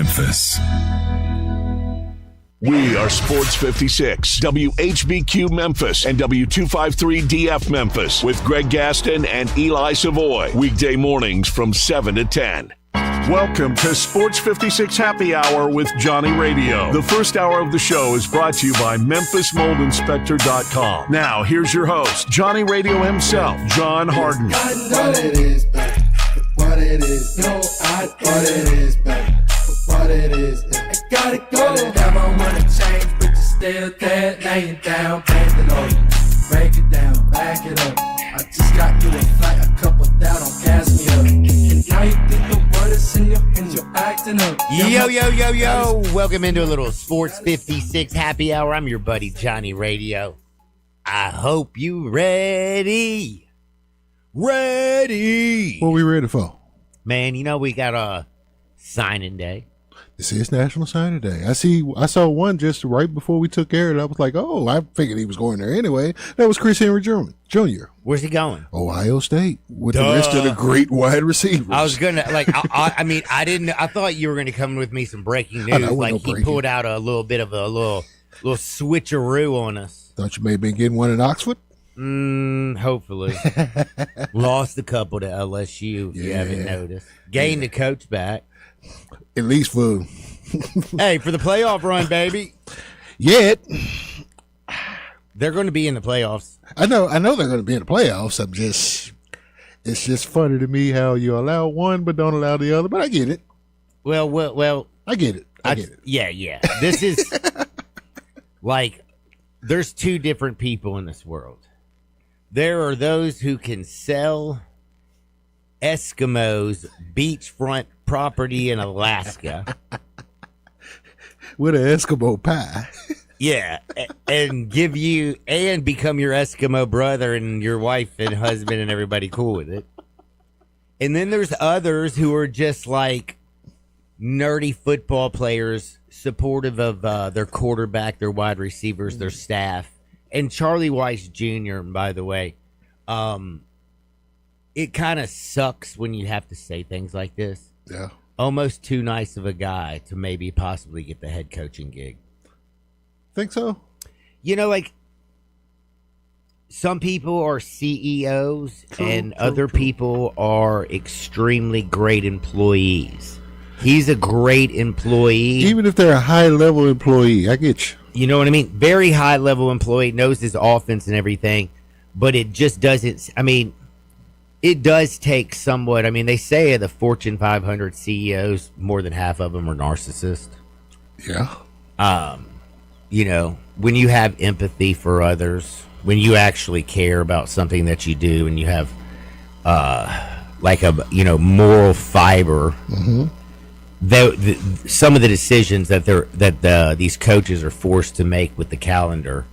Memphis. We are Sports 56, WHBQ Memphis, and W253DF Memphis with Greg Gaston and Eli Savoy. Weekday mornings from 7 to 10. Welcome to Sports 56 Happy Hour with Johnny Radio. The first hour of the show is brought to you by MemphisMoldInspector.com. Now, here's your host, Johnny Radio himself, John Harden. What it is, baby. What it is. No, what it is, baby. What it is. I gotta go. Never wanna change, but you still there. Laying down, bang it up. Break it down, back it up. I just got you a flight, a couple down on gas me up. And now you think the word is in your hands, you're acting up. Yo. Welcome into a little Sports 56 Happy Hour. I'm your buddy, Johnny Radio. I hope you ready. Ready. What are we ready for? Man, you know we got a signing day. This is National Signing Day. I saw one just right before we took air, and I was like, oh, I figured he was going there anyway. That was Chris Henry Jr. Where's he going? Ohio State with the rest of the great wide receivers. I was gonna I thought you were gonna come with me some breaking news. He pulled out a little bit of a little switcheroo on us. Thought you may have been getting one in Oxford? Hopefully. Lost a couple to LSU if you haven't noticed. Gained the coach back. At least for for the playoff run, baby. Yet they're going to be in the playoffs. I know they're going to be in the playoffs. It's just funny to me how you allow one but don't allow the other. But I get it. Well, I get it. I get it. Yeah. This is like there's two different people in this world. There are those who can sell Eskimos beachfront property in Alaska with an Eskimo pie. Yeah, and give you and become your Eskimo brother and your wife and husband and everybody cool with it. And then there's others who are just like nerdy football players, supportive of their quarterback, their wide receivers, their staff. And Charlie Weiss Jr., by the way, it kind of sucks when you have to say things like this. Yeah. Almost too nice of a guy to maybe possibly get the head coaching gig. Think so? You know, like some people are CEOs and other people are extremely great employees. He's a great employee. Even if they're a high-level employee, I get you. You know what I mean? Very high-level employee, knows his offense and everything, but it just doesn't, it does take somewhat. They say of the Fortune 500 CEOs, more than half of them are narcissists. Yeah. When you have empathy for others, when you actually care about something that you do, and you have, moral fiber, some of the decisions that these coaches are forced to make with the calendar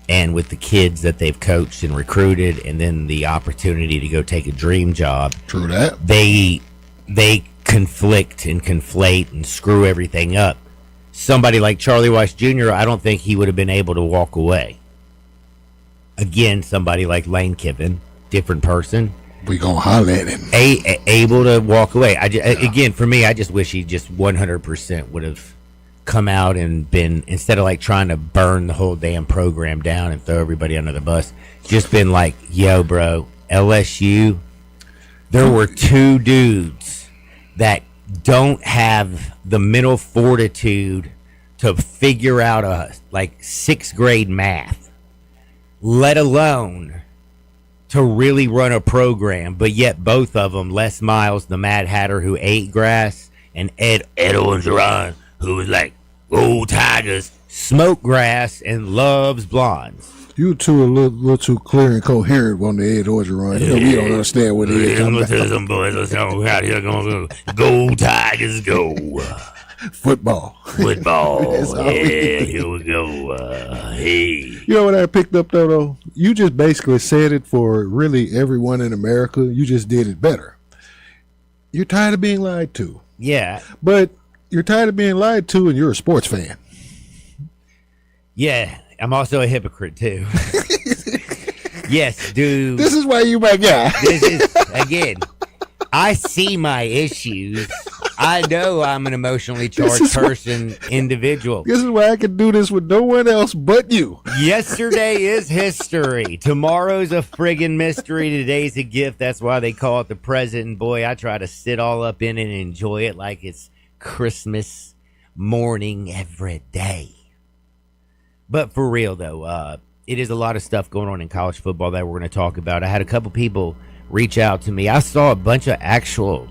and with the kids that they've coached and recruited, and then the opportunity to go take a dream job. True that. They conflict and conflate and screw everything up. Somebody like Charlie Weiss Jr., I don't think he would have been able to walk away. Again, somebody like Lane Kiffin, different person. We gonna holler at him. Able to walk away. Again, for me, I just wish he just 100% would have come out and been, instead of like trying to burn the whole damn program down and throw everybody under the bus, just been like, yo, bro, LSU, there were two dudes that don't have the mental fortitude to figure out sixth grade math, let alone to really run a program, but yet both of them, Les Miles, the Mad Hatter who ate grass, and Ed Orgeron, who was like, "Go Tigers," smoke grass and loves blondes. You two are a little too clear and coherent on the Ed Orgeron. We don't understand what it is. I'm gonna tell some boys, let's go out here, go Tigers, go. Football. Yeah, here we go. Hey. You know what I picked up though? You just basically said it for really everyone in America. You just did it better. You're tired of being lied to. Yeah. But you're tired of being lied to, and you're a sports fan. Yeah. I'm also a hypocrite too. Yes, dude. This is why you my guy. This is, again, I see my issues. I know I'm an emotionally charged individual. This is why I can do this with no one else but you. Yesterday is history. Tomorrow's a friggin' mystery. Today's a gift. That's why they call it the present. And boy, I try to sit all up in it and enjoy it like it's Christmas morning every day. But for real, though, it is a lot of stuff going on in college football that we're going to talk about. I had a couple people reach out to me. I saw a bunch of actual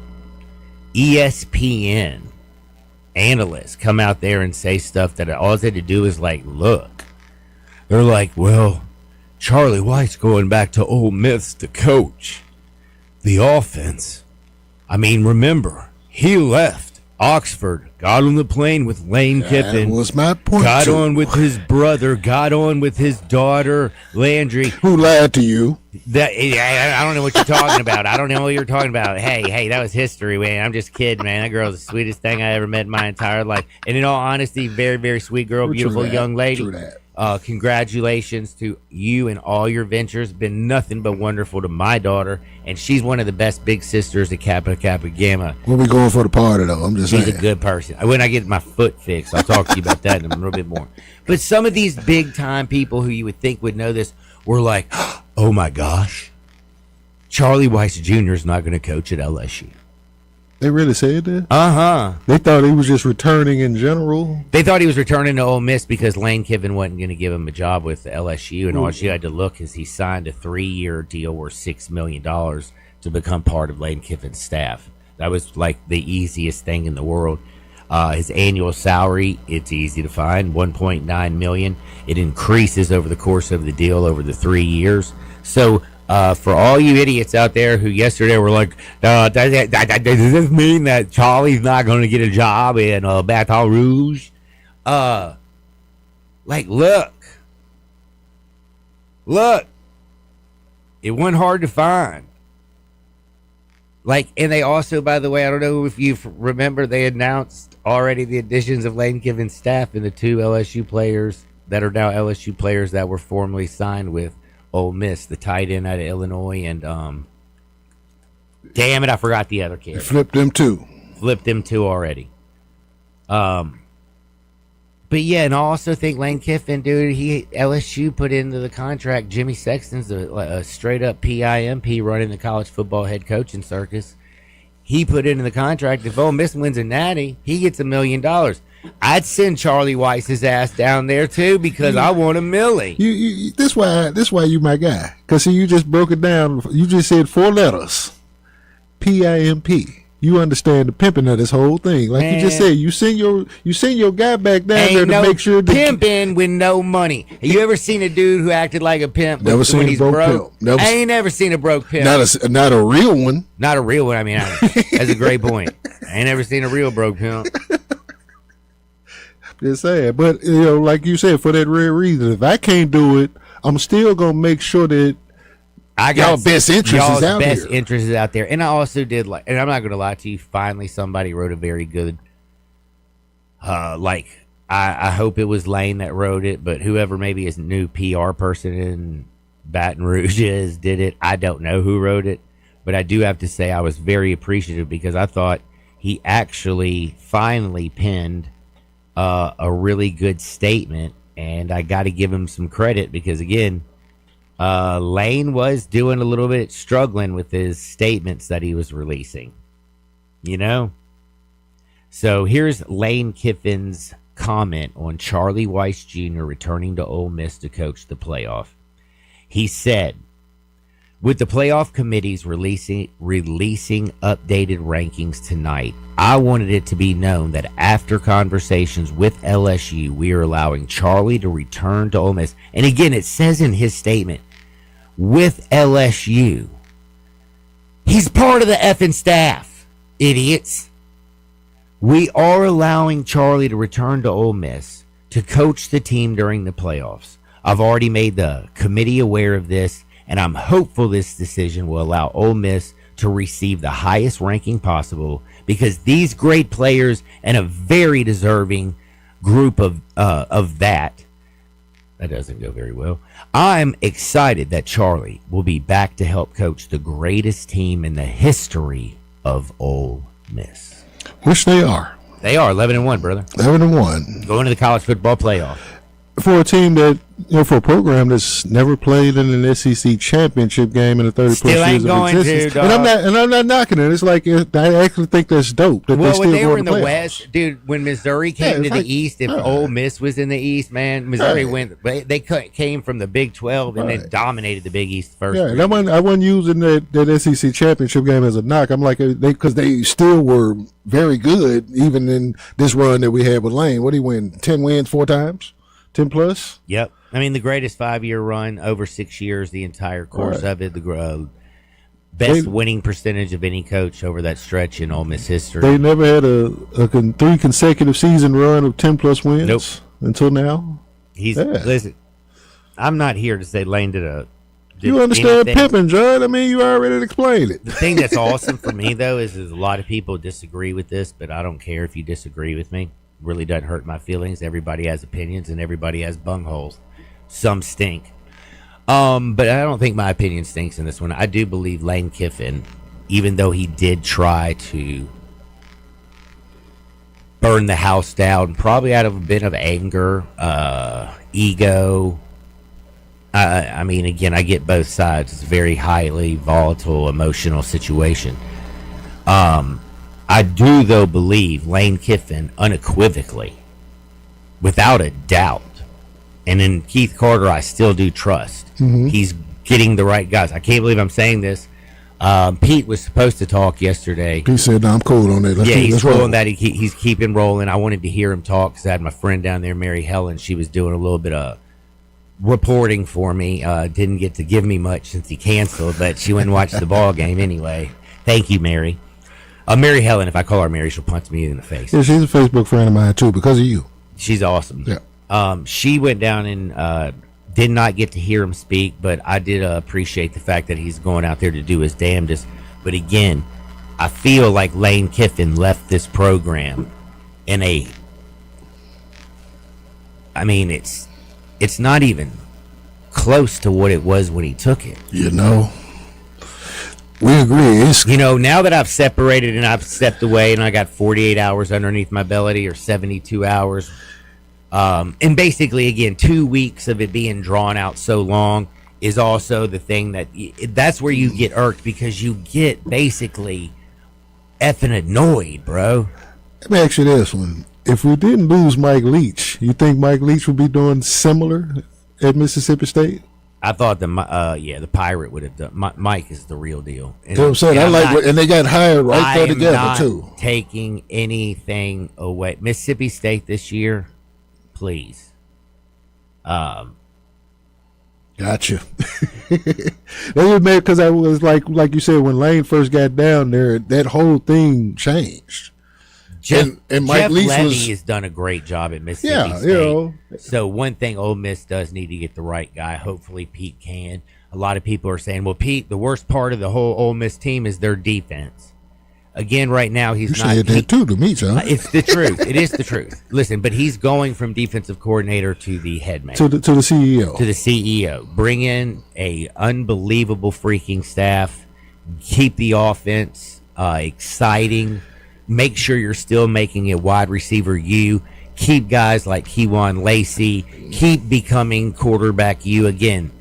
ESPN analysts come out there and say stuff that all they had to do is like, look. They're like, well, Charlie Weis going back to Ole Miss to coach the offense. I mean, remember, he left Oxford, got on the plane with Lane Kiffin. That was my point. Got on with his brother, got on with his daughter, Landry. Who lied to you? I don't know what you're talking about. I don't know what you're talking about. Hey, that was history, man. I'm just kidding, man. That girl's the sweetest thing I ever met in my entire life. And in all honesty, very, very sweet girl, beautiful young lady. True that. Congratulations to you and all your ventures. Been nothing but wonderful to my daughter, and she's one of the best big sisters at Kappa Kappa Gamma. We'll be going for the party, though. I'm just saying. She's a good person. When I get my foot fixed, I'll talk to you about that in a little bit more. But some of these big-time people who you would think would know this were like, oh, my gosh, Charlie Weis Jr. is not going to coach at LSU. They really said that? Uh-huh. They thought he was just returning in general? They thought he was returning to Ole Miss because Lane Kiffin wasn't going to give him a job with LSU, and all you had to look is he signed a 3-year deal worth $6 million to become part of Lane Kiffin's staff. That was like the easiest thing in the world. His annual salary, it's easy to find, $1.9 million. It increases over the course of the deal over the 3 years. So for all you idiots out there who yesterday were like, does this mean that Charlie's not going to get a job in Baton Rouge? Like, look, it wasn't hard to find. Like, and they also, by the way, I don't know if you remember, they announced already the additions of Lane Kiffin's staff and the 2 LSU players that are now LSU players that were formerly signed with Ole Miss, the tight end out of Illinois, and damn it, I forgot the other kid. They flipped them too. Already. But yeah, and I also think Lane Kiffin, dude, LSU put into the contract Jimmy Sexton's a straight up PIMP running the college football head coaching circus. He put into the contract if Ole Miss wins a natty, he gets $1 million. I'd send Charlie Weis's ass down there too because I want a millie. This why you my guy. Because you just broke it down. You just said 4 letters. PIMP. You understand the pimping of this whole thing. Like you just said, you send your guy back down there to make sure that pimping with no money. Have you ever seen a dude who acted like a pimp never seen when a he's broke pimp? I ain't never seen a broke pimp. Not a real one. Not a real one. I mean, that's a great point. I ain't never seen a real broke pimp. Just saying, but like you said, for that rare reason, if I can't do it, I'm still gonna make sure that y'all's best interest is out there. And I also did like, and I'm not gonna lie to you. Finally, somebody wrote a very good. I hope it was Lane that wrote it, but whoever maybe his new PR person in Baton Rouge did it. I don't know who wrote it, but I do have to say I was very appreciative because I thought he actually finally penned a really good statement, and I got to give him some credit because again, Lane was doing a little bit struggling with his statements that he was releasing, So here's Lane Kiffin's comment on Charlie Weis Jr. returning to Ole Miss to coach the playoff. He said, with the playoff committees releasing updated rankings tonight, I wanted it to be known that after conversations with LSU, we are allowing Charlie to return to Ole Miss. And again, it says in his statement, with LSU. He's part of the effing staff, idiots. We are allowing Charlie to return to Ole Miss to coach the team during the playoffs. I've already made the committee aware of this, and I'm hopeful this decision will allow Ole Miss to receive the highest ranking possible because these great players and a very deserving group of that doesn't go very well. I'm excited that Charlie will be back to help coach the greatest team in the history of Ole Miss. which they are. They are 11-1, brother. 11-1 Going to the college football playoff. for a team that for a program that's never played in an SEC championship game in the 30 Still plus ain't years of going to, existence. dog. And I'm not knocking it. It's like I actually think that's dope. That Well, they when still they go were in to the playoffs. West, dude, when Missouri came Yeah, to it's the like- East, if right. Ole Miss was in the East, man, Missouri Right. went. They came from the Big 12 and then Right. dominated the Big East first. Yeah, and I wasn't using that SEC championship game as a knock. I'm like, because they still were very good, even in this run that we had with Lane. What did he win? 10 wins 4 times? 10 plus? Yep. I mean, the greatest 5-year run over 6 years, the entire course Right. of it, the best They- winning percentage of any coach over that stretch in Ole Miss history. They never had a 3 consecutive season run of 10 plus wins Nope. until now. He's Yeah. listen. I'm not here to say Lane did You understand anything. pimping, John? I mean, you already explained it. The thing that's awesome for me though is a lot of people disagree with this, but I don't care if you disagree with me. It really doesn't hurt my feelings. Everybody has opinions and everybody has bungholes. Some stink. But I don't think my opinion stinks in this one. I do believe Lane Kiffin, even though he did try to burn the house down, probably out of a bit of anger, ego. I mean, again, I get both sides. It's a very highly volatile, emotional situation. I do, though, believe Lane Kiffin unequivocally, without a doubt, and in Keith Carter, I still do trust. He's getting the right guys. I can't believe I'm saying this. Pete was supposed to talk yesterday. He said, "No, I'm cool on that." Yeah, he's let's cool roll. on that. He's keeping rolling. I wanted to hear him talk because I had my friend down there, Mary Helen. She was doing a little bit of reporting for me. Didn't get to give me much since he canceled, but she went and watched the ball game anyway. Thank you, Mary. Mary Helen, if I call her Mary, she'll punch me in the face. Yeah, she's a Facebook friend of mine too because of you. She's awesome. Yeah. She went down and did not get to hear him speak, but I did appreciate the fact that he's going out there to do his damnedest. But again, I feel like Lane Kiffin left this program in a. I mean, it's not even close to what it was when he took it. You know, we agree. It's Now that I've separated and I've stepped away and I got 48 hours underneath my belly or 72 hours, and basically, again, 2 weeks of it being drawn out so long is also the thing that's where you get irked because you get basically effing annoyed, bro. Let me ask you this one: if we didn't lose Mike Leach, you think Mike Leach would be doing similar at Mississippi State? I thought the Pirate would have done. Mike is the real deal. And, You know what I'm saying? and I I'm like, not- and they got hired right I there am together not too. taking anything away. Mississippi State this year, please. Gotcha. They were mad because I was like you said, when Lane first got down there, that whole thing changed. And Mike Jeff Leach Levy was- has done a great job at Mississippi Yeah, State. you know. So one thing Ole Miss does need to get the right guy. Hopefully Pete can. A lot of people are saying, well, Pete, the worst part of the whole Ole Miss team is their defense. Again, right now he's You not. said that too to me, John. It's the truth. It is the truth. Listen, but he's going from defensive coordinator to the head man. To the CEO. To the CEO. Bring in a unbelievable freaking staff. Keep the offense exciting. Make sure you're still making it wide receiver you. Keep guys like Kewan Lacey. Keep becoming quarterback you again.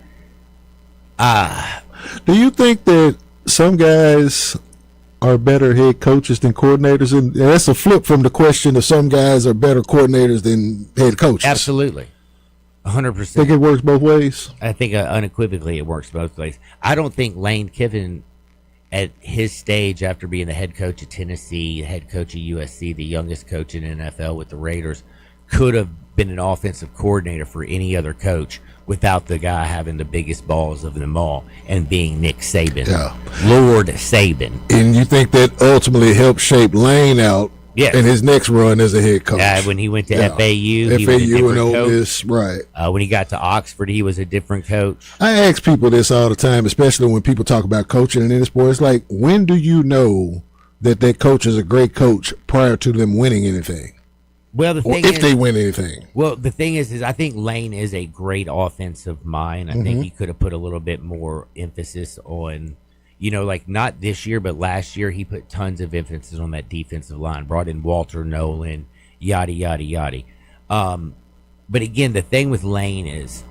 Do you think that some guys are better head coaches than coordinators? And that's a flip from the question of some guys are better coordinators than head coaches. Absolutely. 100%. Think it works both ways? I think unequivocally it works both ways. I don't think Lane Kiffin, at his stage after being the head coach of Tennessee, the head coach of USC, the youngest coach in NFL with the Raiders, could have been an offensive coordinator for any other coach without the guy having the biggest balls of them all and being Nick Saban. Yeah. Lord Saban. And you think that ultimately helped shape Lane out Yes. in his next run as a head coach? When he went to Yeah. FAU, he was a FAU and different Ole coach. Miss, right. When he got to Oxford, he was a different coach. I ask people this all the time, especially when people talk about coaching in this sport. It's like, when do you know that coach is a great coach prior to them winning anything? Well, the Or thing if is, they win anything? Well, the thing is I think Lane is a great offensive mind. I think he could have put a little bit more emphasis on, like not this year, but last year, he put tons of emphasis on that defensive line, brought in Walter Nolan, yada, yada, yada. But again, the thing with Lane is,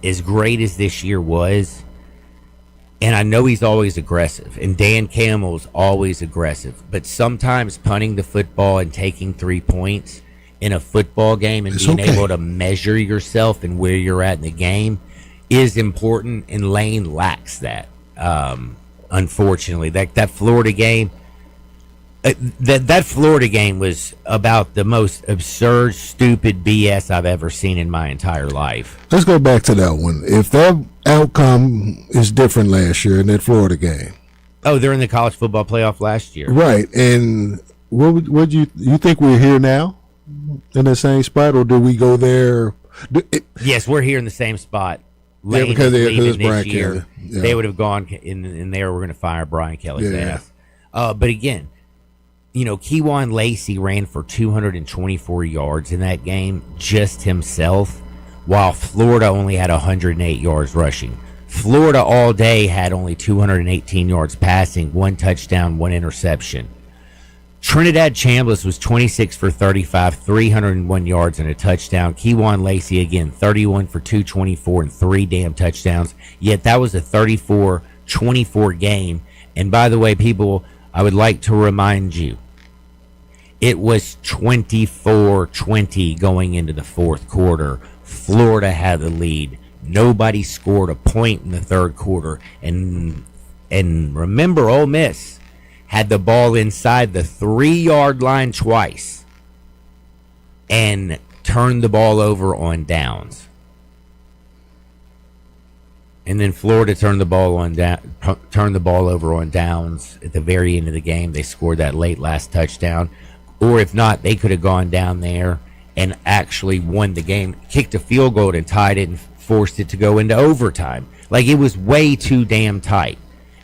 as great as this year was, and I know he's always aggressive, and Dan Campbell's always aggressive, but sometimes punting the football and taking 3 points in a football game and being able to measure yourself and where you're at in the game is important, and Lane lacks that. Unfortunately, that Florida game, that Florida game was about the most absurd, stupid BS I've ever seen in my entire life. Let's go back to that one. If that outcome is different last year in that Florida game. Oh, they're in the college football playoff last year. Right. And what you think we're here now in the same spot, or do we go there? Yes, we're here in the same spot. Yeah, because leaving Brian this year, Kelly. Yeah. they would have gone in there. We're going to fire Brian Kelly's ass. But again, Kewan Lacey ran for 224 yards in that game, just himself, while Florida only had 108 yards rushing. Florida all day had only 218 yards passing, 1 touchdown, 1 interception. Trinidad Chambliss was 26 for 35, 301 yards and a touchdown. Kewan Lacey, again, 31 for 224 and 3 damn touchdowns. Yet that was a 34-24 game. And by the way, people, I would like to remind you, it was 24-20 going into the fourth quarter. Florida had the lead. Nobody scored a point in the third quarter. And remember, Ole Miss had the ball inside the 3-yard line twice and turned the ball over on downs. And then Florida turned the ball over on downs at the very end of the game. They scored that late last touchdown. Or if not, they could have gone down there and actually won the game, kicked a field goal and tied it and forced it to go into overtime. Like, it was way too damn tight.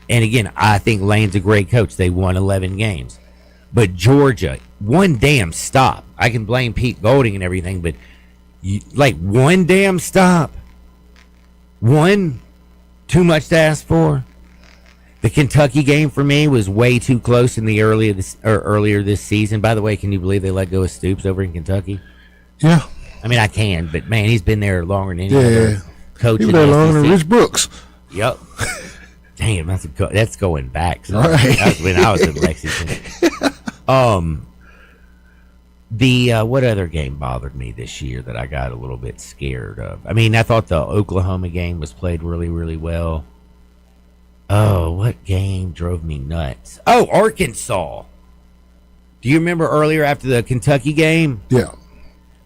And again, I think Lane's a great coach. They won 11 games. But Georgia, one damn stop. I can blame Pete Golding and everything, but one damn stop. One, too much to ask for. The Kentucky game for me was way too close in the earlier this season. By the way, can you believe they let go of Stoops over in Kentucky? Yeah. I mean, I can, but man, he's been there longer than any other coach. He's been there longer than Rich Brooks. Yep. Damn, that's going back. So right. That's when I was in Lexington. What other game bothered me this year that I got a little bit scared of? I mean, I thought the Oklahoma game was played really, really well. Oh, what game drove me nuts? Oh, Arkansas. Do you remember earlier after the Kentucky game? Yeah.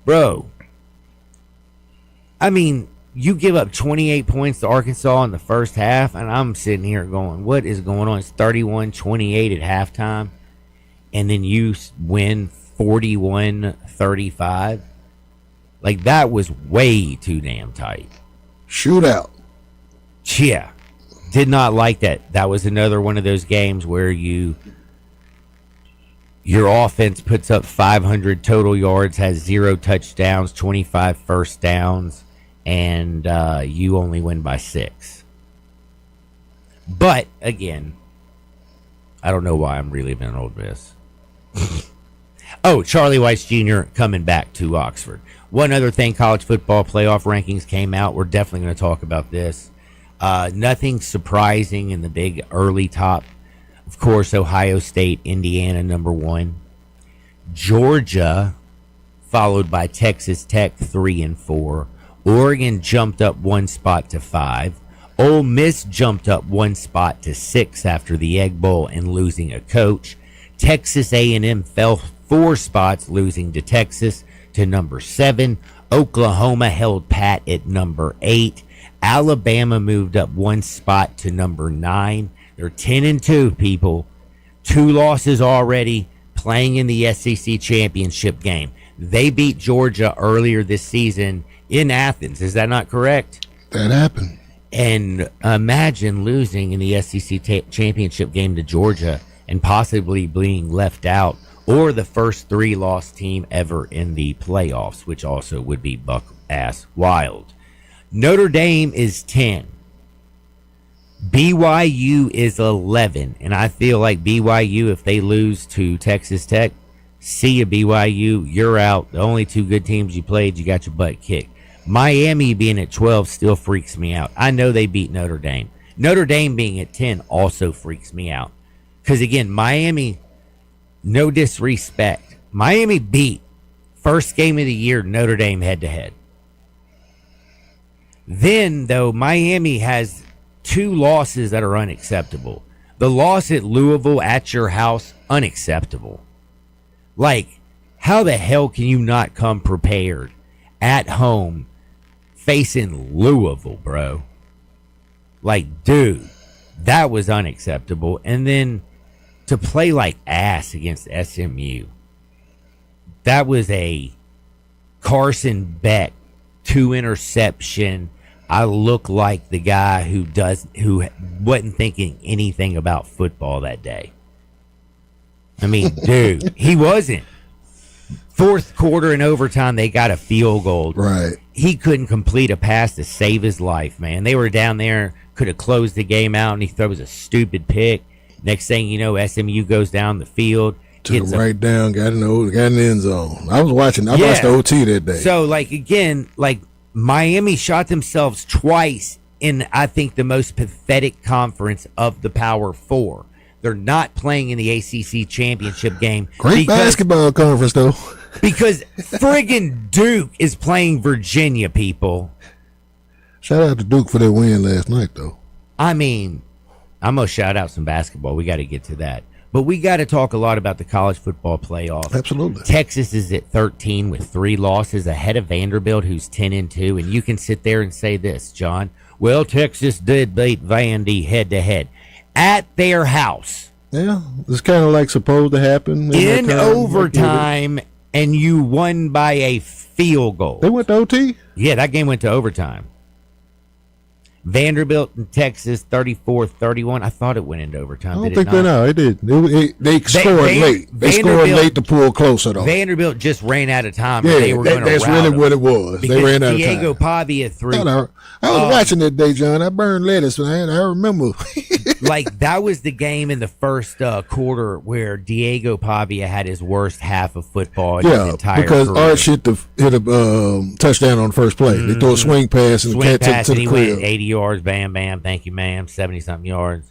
Bro, I mean, you give up 28 points to Arkansas in the first half, and I'm sitting here going, what is going on? It's 31-28 at halftime, and then you win 41-35. Like, that was way too damn tight. Shootout. Yeah. Did not like that. That was another one of those games where your offense puts up 500 total yards, has 0 touchdowns, 25 first downs, and you only win by 6. But, again, I don't know why I'm reliving Ole Miss. Oh, Charlie Weis Jr. coming back to Oxford. One other thing, college football playoff rankings came out. We're definitely going to talk about this. Nothing surprising in the big early top. Of course, Ohio State, Indiana, number 1. Georgia, followed by Texas Tech, 3 and 4. Oregon jumped up 1 spot to 5. Ole Miss jumped up 1 spot to 6 after the Egg Bowl and losing a coach. Texas A&M fell 4 spots, losing to Texas to number 7. Oklahoma held pat at number 8. Alabama moved up 1 spot to number 9. They're 10-2, people. 2 losses already, playing in the SEC championship game. They beat Georgia earlier this season in Athens. Is that not correct? That happened. And imagine losing in the SEC championship game to Georgia and possibly being left out, or the first 3-loss team ever in the playoffs, which also would be buck-ass wild. Notre Dame is 10. BYU is 11, and I feel like BYU, if they lose to Texas Tech, see you, BYU, you're out. The only two good teams you played, you got your butt kicked. Miami being at 12 still freaks me out. I know they beat Notre Dame. Notre Dame being at 10 also freaks me out. Because, again, Miami, no disrespect, Miami beat first game of the year Notre Dame head-to-head. Then, though, Miami has 2 losses that are unacceptable. The loss at Louisville at your house, unacceptable. Like, how the hell can you not come prepared at home facing Louisville, bro? Like, dude, that was unacceptable. And then to play like ass against SMU, that was a Carson Beck 2 interception. I look like the guy who wasn't thinking anything about football that day. I mean, dude, he wasn't. Fourth quarter and overtime, they got a field goal. Right. He couldn't complete a pass to save his life, man. They were down there, could have closed the game out, and he throws a stupid pick. Next thing you know, SMU goes down the field. Took it right down, got in the end zone. I was watching. I watched the OT that day. So, like, again, like, Miami shot themselves twice in, I think, the most pathetic conference of the Power Four. They're not playing in the ACC championship game. Great basketball conference, though. Because friggin' Duke is playing Virginia, people. Shout out to Duke for their win last night, though. I mean, I'm going to shout out some basketball. We got to get to that. But we got to talk a lot about the college football playoff. Absolutely. Texas is at 13 with 3 losses ahead of Vanderbilt, who's 10-2. And you can sit there and say this, John. Well, Texas did beat Vandy head-to-head at their house. Yeah, it's kind of like supposed to happen. In overtime, and you won by a field goal. They went to OT? Yeah, that game went to overtime. Vanderbilt and Texas, 34-31. I thought it went into overtime. I don't think they know. It did. They scored late. They scored late to pull closer, though. Vanderbilt just ran out of time. Yeah, they were that's really what it was. They ran out of time. Diego Pavia threw. I was watching that day, John. I burned lettuce, man. I remember. Like, that was the game in the first quarter where Diego Pavia had his worst half of football in his entire because career. Arch hit a touchdown on the first play. They threw a swing pass and the cat took it to the crib. Went 80 yards, bam, bam, thank you, ma'am, 70-something yards.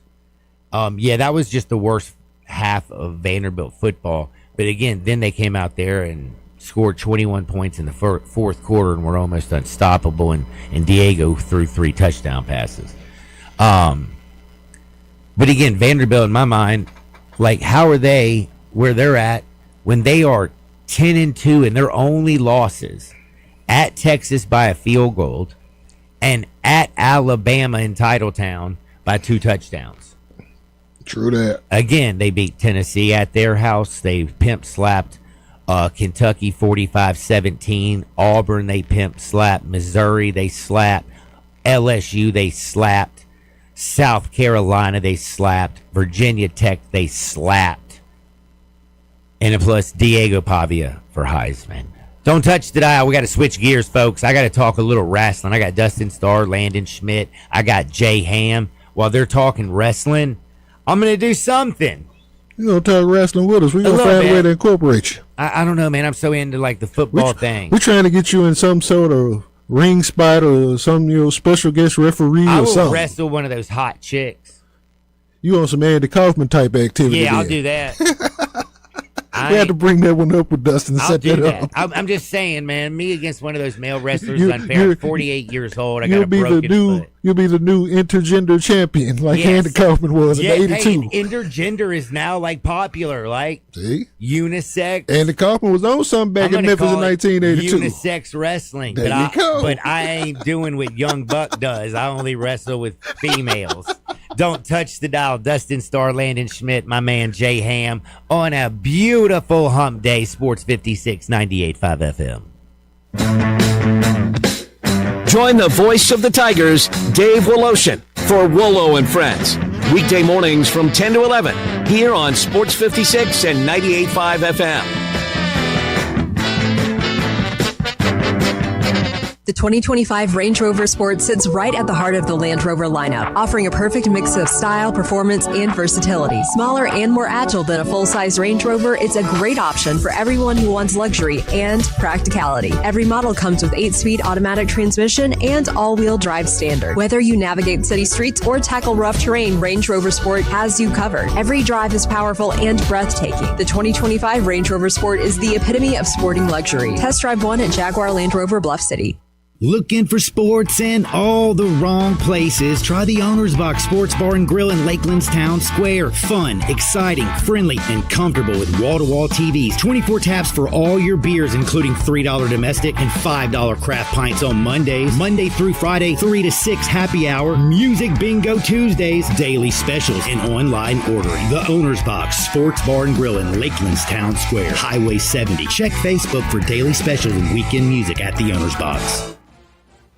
Yeah, that was just the worst half of Vanderbilt football. But again, then they came out there and scored 21 points in the fourth quarter and were almost unstoppable, and Diego threw 3 touchdown passes. But again, Vanderbilt, in my mind, like, how are they where they're at when they are 10-2 and their only losses at Texas by a field goal and at Alabama in Titletown by 2 touchdowns? True that. Again, they beat Tennessee at their house. They pimp slapped Kentucky 45-17. Auburn, they pimp slapped. Missouri, they slapped. LSU, they slapped. South Carolina, they slapped. Virginia Tech, they slapped. And plus Diego Pavia for Heisman. Don't touch the dial. We got to switch gears, folks. I got to talk a little wrestling. I got Dustin Starr, Landon Schmidt. I got Jay Ham. While they're talking wrestling, I'm going to do something. You going to talk wrestling with us. We're going to find a way to incorporate you. I don't know, man. I'm so into, like, the football thing. We're trying to get you in some sort of ring spot or some special guest referee or something. I will wrestle one of those hot chicks. You on some Andy Kaufman type activity? Yeah, I'll do that. We had to bring that one up with Dustin and set that up. I'm just saying, man. Me against one of those male wrestlers is unfair. I'm 48 years old. I got a broken foot. You'll be the new intergender champion, like Andy Kaufman was in '82. Hey, intergender is now like popular, like unisex. Andy Kaufman was on something back in Memphis in 1982. Unisex wrestling, but I ain't doing what Young Buck does. I only wrestle with females. Don't touch the dial. Dustin Starr, Landon Schmidt, my man Jay Ham on a beautiful hump day. Sports 56, 98.5 FM. Join the voice of the Tigers, Dave Woloshin, for Wolo and Friends. Weekday mornings from 10 to 11 here on Sports 56 and 98.5 FM. The 2025 Range Rover Sport sits right at the heart of the Land Rover lineup, offering a perfect mix of style, performance, and versatility. Smaller and more agile than a full-size Range Rover, it's a great option for everyone who wants luxury and practicality. Every model comes with 8-speed automatic transmission and all-wheel drive standard. Whether you navigate city streets or tackle rough terrain, Range Rover Sport has you covered. Every drive is powerful and breathtaking. The 2025 Range Rover Sport is the epitome of sporting luxury. Test drive one at Jaguar Land Rover Bluff City. Looking for sports in all the wrong places? Try the Owner's Box Sports Bar and Grill in Lakeland's Town Square. Fun, exciting, friendly, and comfortable with wall-to-wall TVs. 24 taps for all your beers, including $3 domestic and $5 craft pints on Mondays. Monday through Friday, 3 to 6 happy hour. Music bingo Tuesdays. Daily specials and online ordering. The Owner's Box Sports Bar and Grill in Lakeland's Town Square. Highway 70. Check Facebook for daily specials and weekend music at the Owner's Box.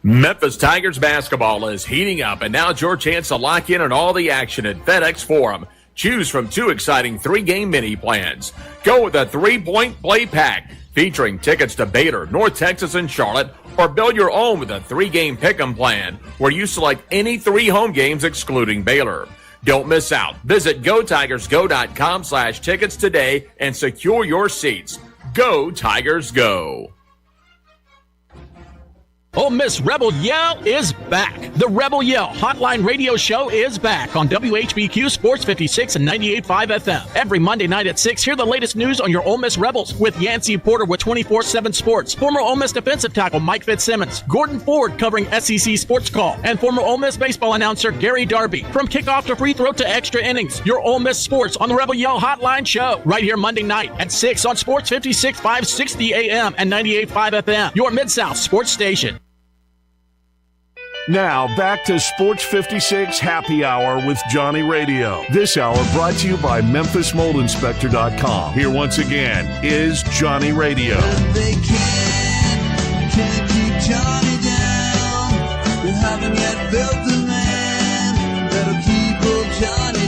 Memphis Tigers basketball is heating up, and now it's your chance to lock in on all the action at FedEx Forum. Choose from 2 exciting 3-game mini plans. Go with a 3-point play pack featuring tickets to Baylor, North Texas, and Charlotte, or build your own with a 3-game pick'em plan where you select any 3 home games excluding Baylor. Don't miss out. Visit GoTigersGo.com/tickets today and secure your seats. Go Tigers Go! Ole Miss Rebel Yell is back. The Rebel Yell Hotline Radio Show is back on WHBQ Sports 56 and 98.5 FM. Every Monday night at 6, hear the latest news on your Ole Miss Rebels with Yancey Porter with 24/7 Sports, former Ole Miss defensive tackle Mike Fitzsimmons, Gordon Ford covering SEC Sports Call, and former Ole Miss baseball announcer Gary Darby. From kickoff to free throw to extra innings, your Ole Miss Sports on the Rebel Yell Hotline Show. Right here Monday night at 6 on Sports 56, 560 AM and 98.5 FM. Your Mid-South Sports Station. Now, back to Sports 56 Happy Hour with Johnny Radio. This hour brought to you by MemphisMoldInspector.com. Here once again is Johnny Radio. They can't keep Johnny down. They haven't yet built the man that'll keep old Johnny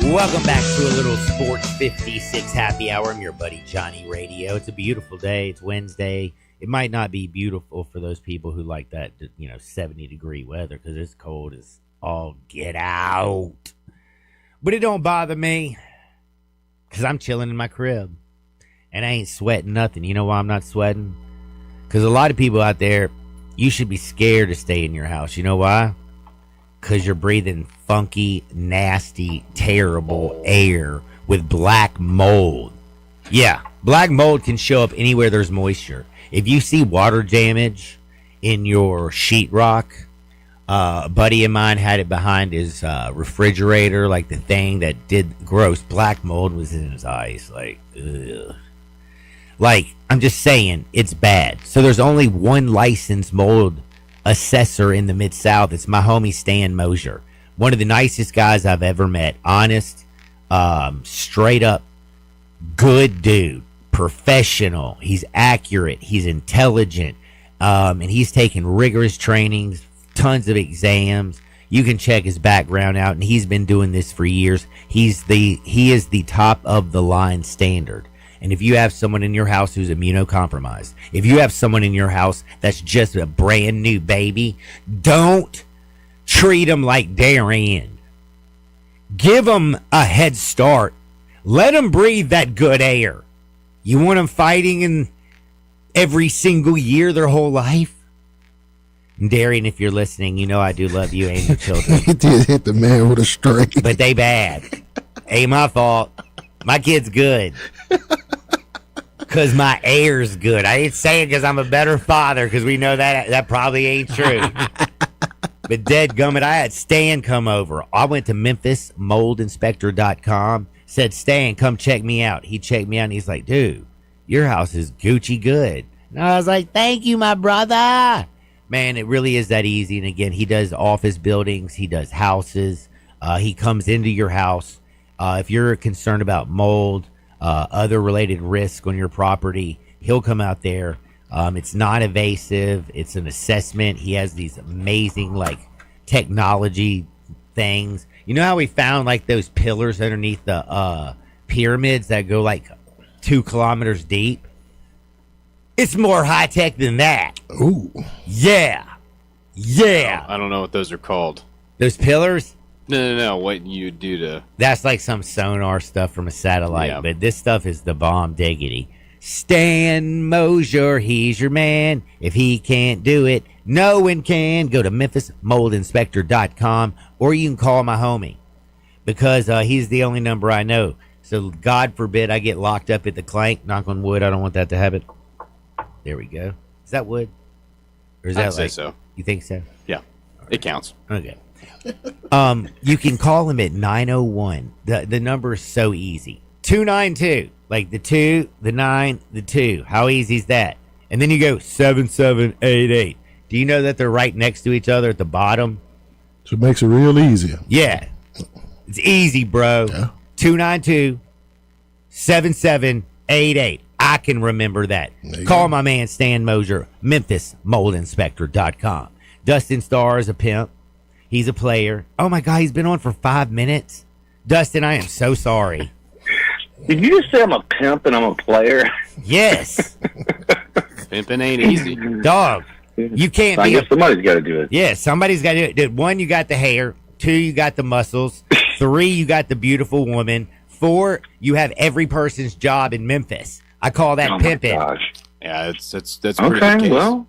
down. Welcome back to a little Sports 56 Happy Hour. I'm your buddy Johnny Radio. It's a beautiful day. It's Wednesday. It might not be beautiful for those people who like that, 70-degree weather because it's cold as all get out. But it don't bother me because I'm chilling in my crib and I ain't sweating nothing. You know why I'm not sweating? Because a lot of people out there, you should be scared to stay in your house. You know why? Because you're breathing funky, nasty, terrible air with black mold. Yeah, black mold can show up anywhere there's moisture. If you see water damage in your sheetrock, a buddy of mine had it behind his refrigerator, like the thing that did gross. Black mold was in his eyes, like, ugh. Like, I'm just saying, it's bad. So there's only one licensed mold assessor in the Mid-South. It's my homie Stan Mosier. One of the nicest guys I've ever met. Honest, straight up, good dude. Professional, he's accurate, he's intelligent, and he's taken rigorous trainings, tons of exams. You can check his background out, and he's been doing this for years. He is the top of the line standard. And if you have someone in your house who's immunocompromised, if you have someone in your house that's just a brand new baby, don't treat them like they're in. Give them a head start. Let them breathe that good air. You want them fighting in every single year their whole life? And Darian, if you're listening, you know I do love you and your children. He did hit the man with a straight. But they bad. Ain't my fault. My kid's good. Because my air's good. I ain't saying because I'm a better father, because we know that probably ain't true. But dadgummit, I had Stan come over. I went to MemphisMoldInspector.com. Said, Stan, come check me out. He checked me out, and he's like, dude, your house is Gucci good. And I was like, thank you, my brother. Man, it really is that easy. And again, he does office buildings. He does houses. He comes into your house. If you're concerned about mold, other related risk on your property, he'll come out there. It's non-invasive. It's an assessment. He has these amazing, technology things. You know how we found those pillars underneath the pyramids that go 2 kilometers deep? It's more high tech than that. Ooh. Yeah. Yeah. I don't know what those are called. Those pillars? No. What you do to... That's like some sonar stuff from a satellite, Yeah. but this stuff is the bomb diggity. Stan Mosier, he's your man. If he can't do it, no one can. Go to MemphisMoldInspector.com, or you can call my homie, because he's the only number I know. So God forbid I get locked up at the Clank. Knock on wood. I don't want that to happen. There we go. Is that wood? Or is that I'd say so. You think so? Yeah, it counts. Okay. You can call him at 901. The number is so easy. 292. Like the 2, the 9, the 2. How easy is that? And then you go 7788. Do you know that they're right next to each other at the bottom? So it makes it real easy. Yeah. It's easy, bro. Yeah. 292 7788. I can remember that. Call my man Stan Mosier, MemphisMoldInspector.com. Dustin Starr is a pimp. He's a player. Oh my God, he's been on for 5 minutes. Dustin, I am so sorry. Did you just say I'm a pimp and I'm a player? Yes. Pimping ain't easy. Dog, you can't I be guess somebody's got to do it. Yeah, somebody's got to do it. Dude, 1, you got the hair. 2, you got the muscles. 3, you got the beautiful woman. 4, you have every person's job in Memphis. I call that pimping. Gosh. Yeah, that's pretty Okay, good case. well,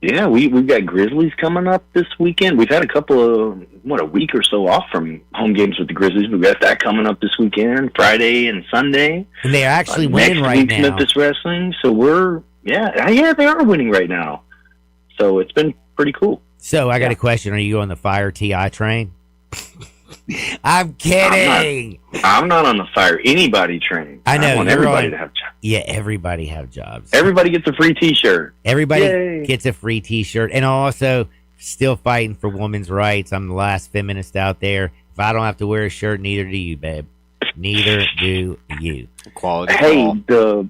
yeah, we've got Grizzlies coming up this weekend. We've had a couple of, a week or so off from home games with the Grizzlies. We've got that coming up this weekend, Friday and Sunday. And they're actually winning Next right week's now. Memphis Wrestling. So they are winning right now. So it's been pretty cool. So I got a question. Are you on the Fire TI train? I'm kidding. I'm not on the Fire Anybody train. I know. want you're everybody on- to have jobs. Yeah, everybody have jobs. Everybody gets a free T-shirt. Everybody Yay. gets a free T-shirt, and also still fighting for women's rights. I'm the last feminist out there. If I don't have to wear a shirt, neither do you, babe. Neither do you. Quality Hey, call.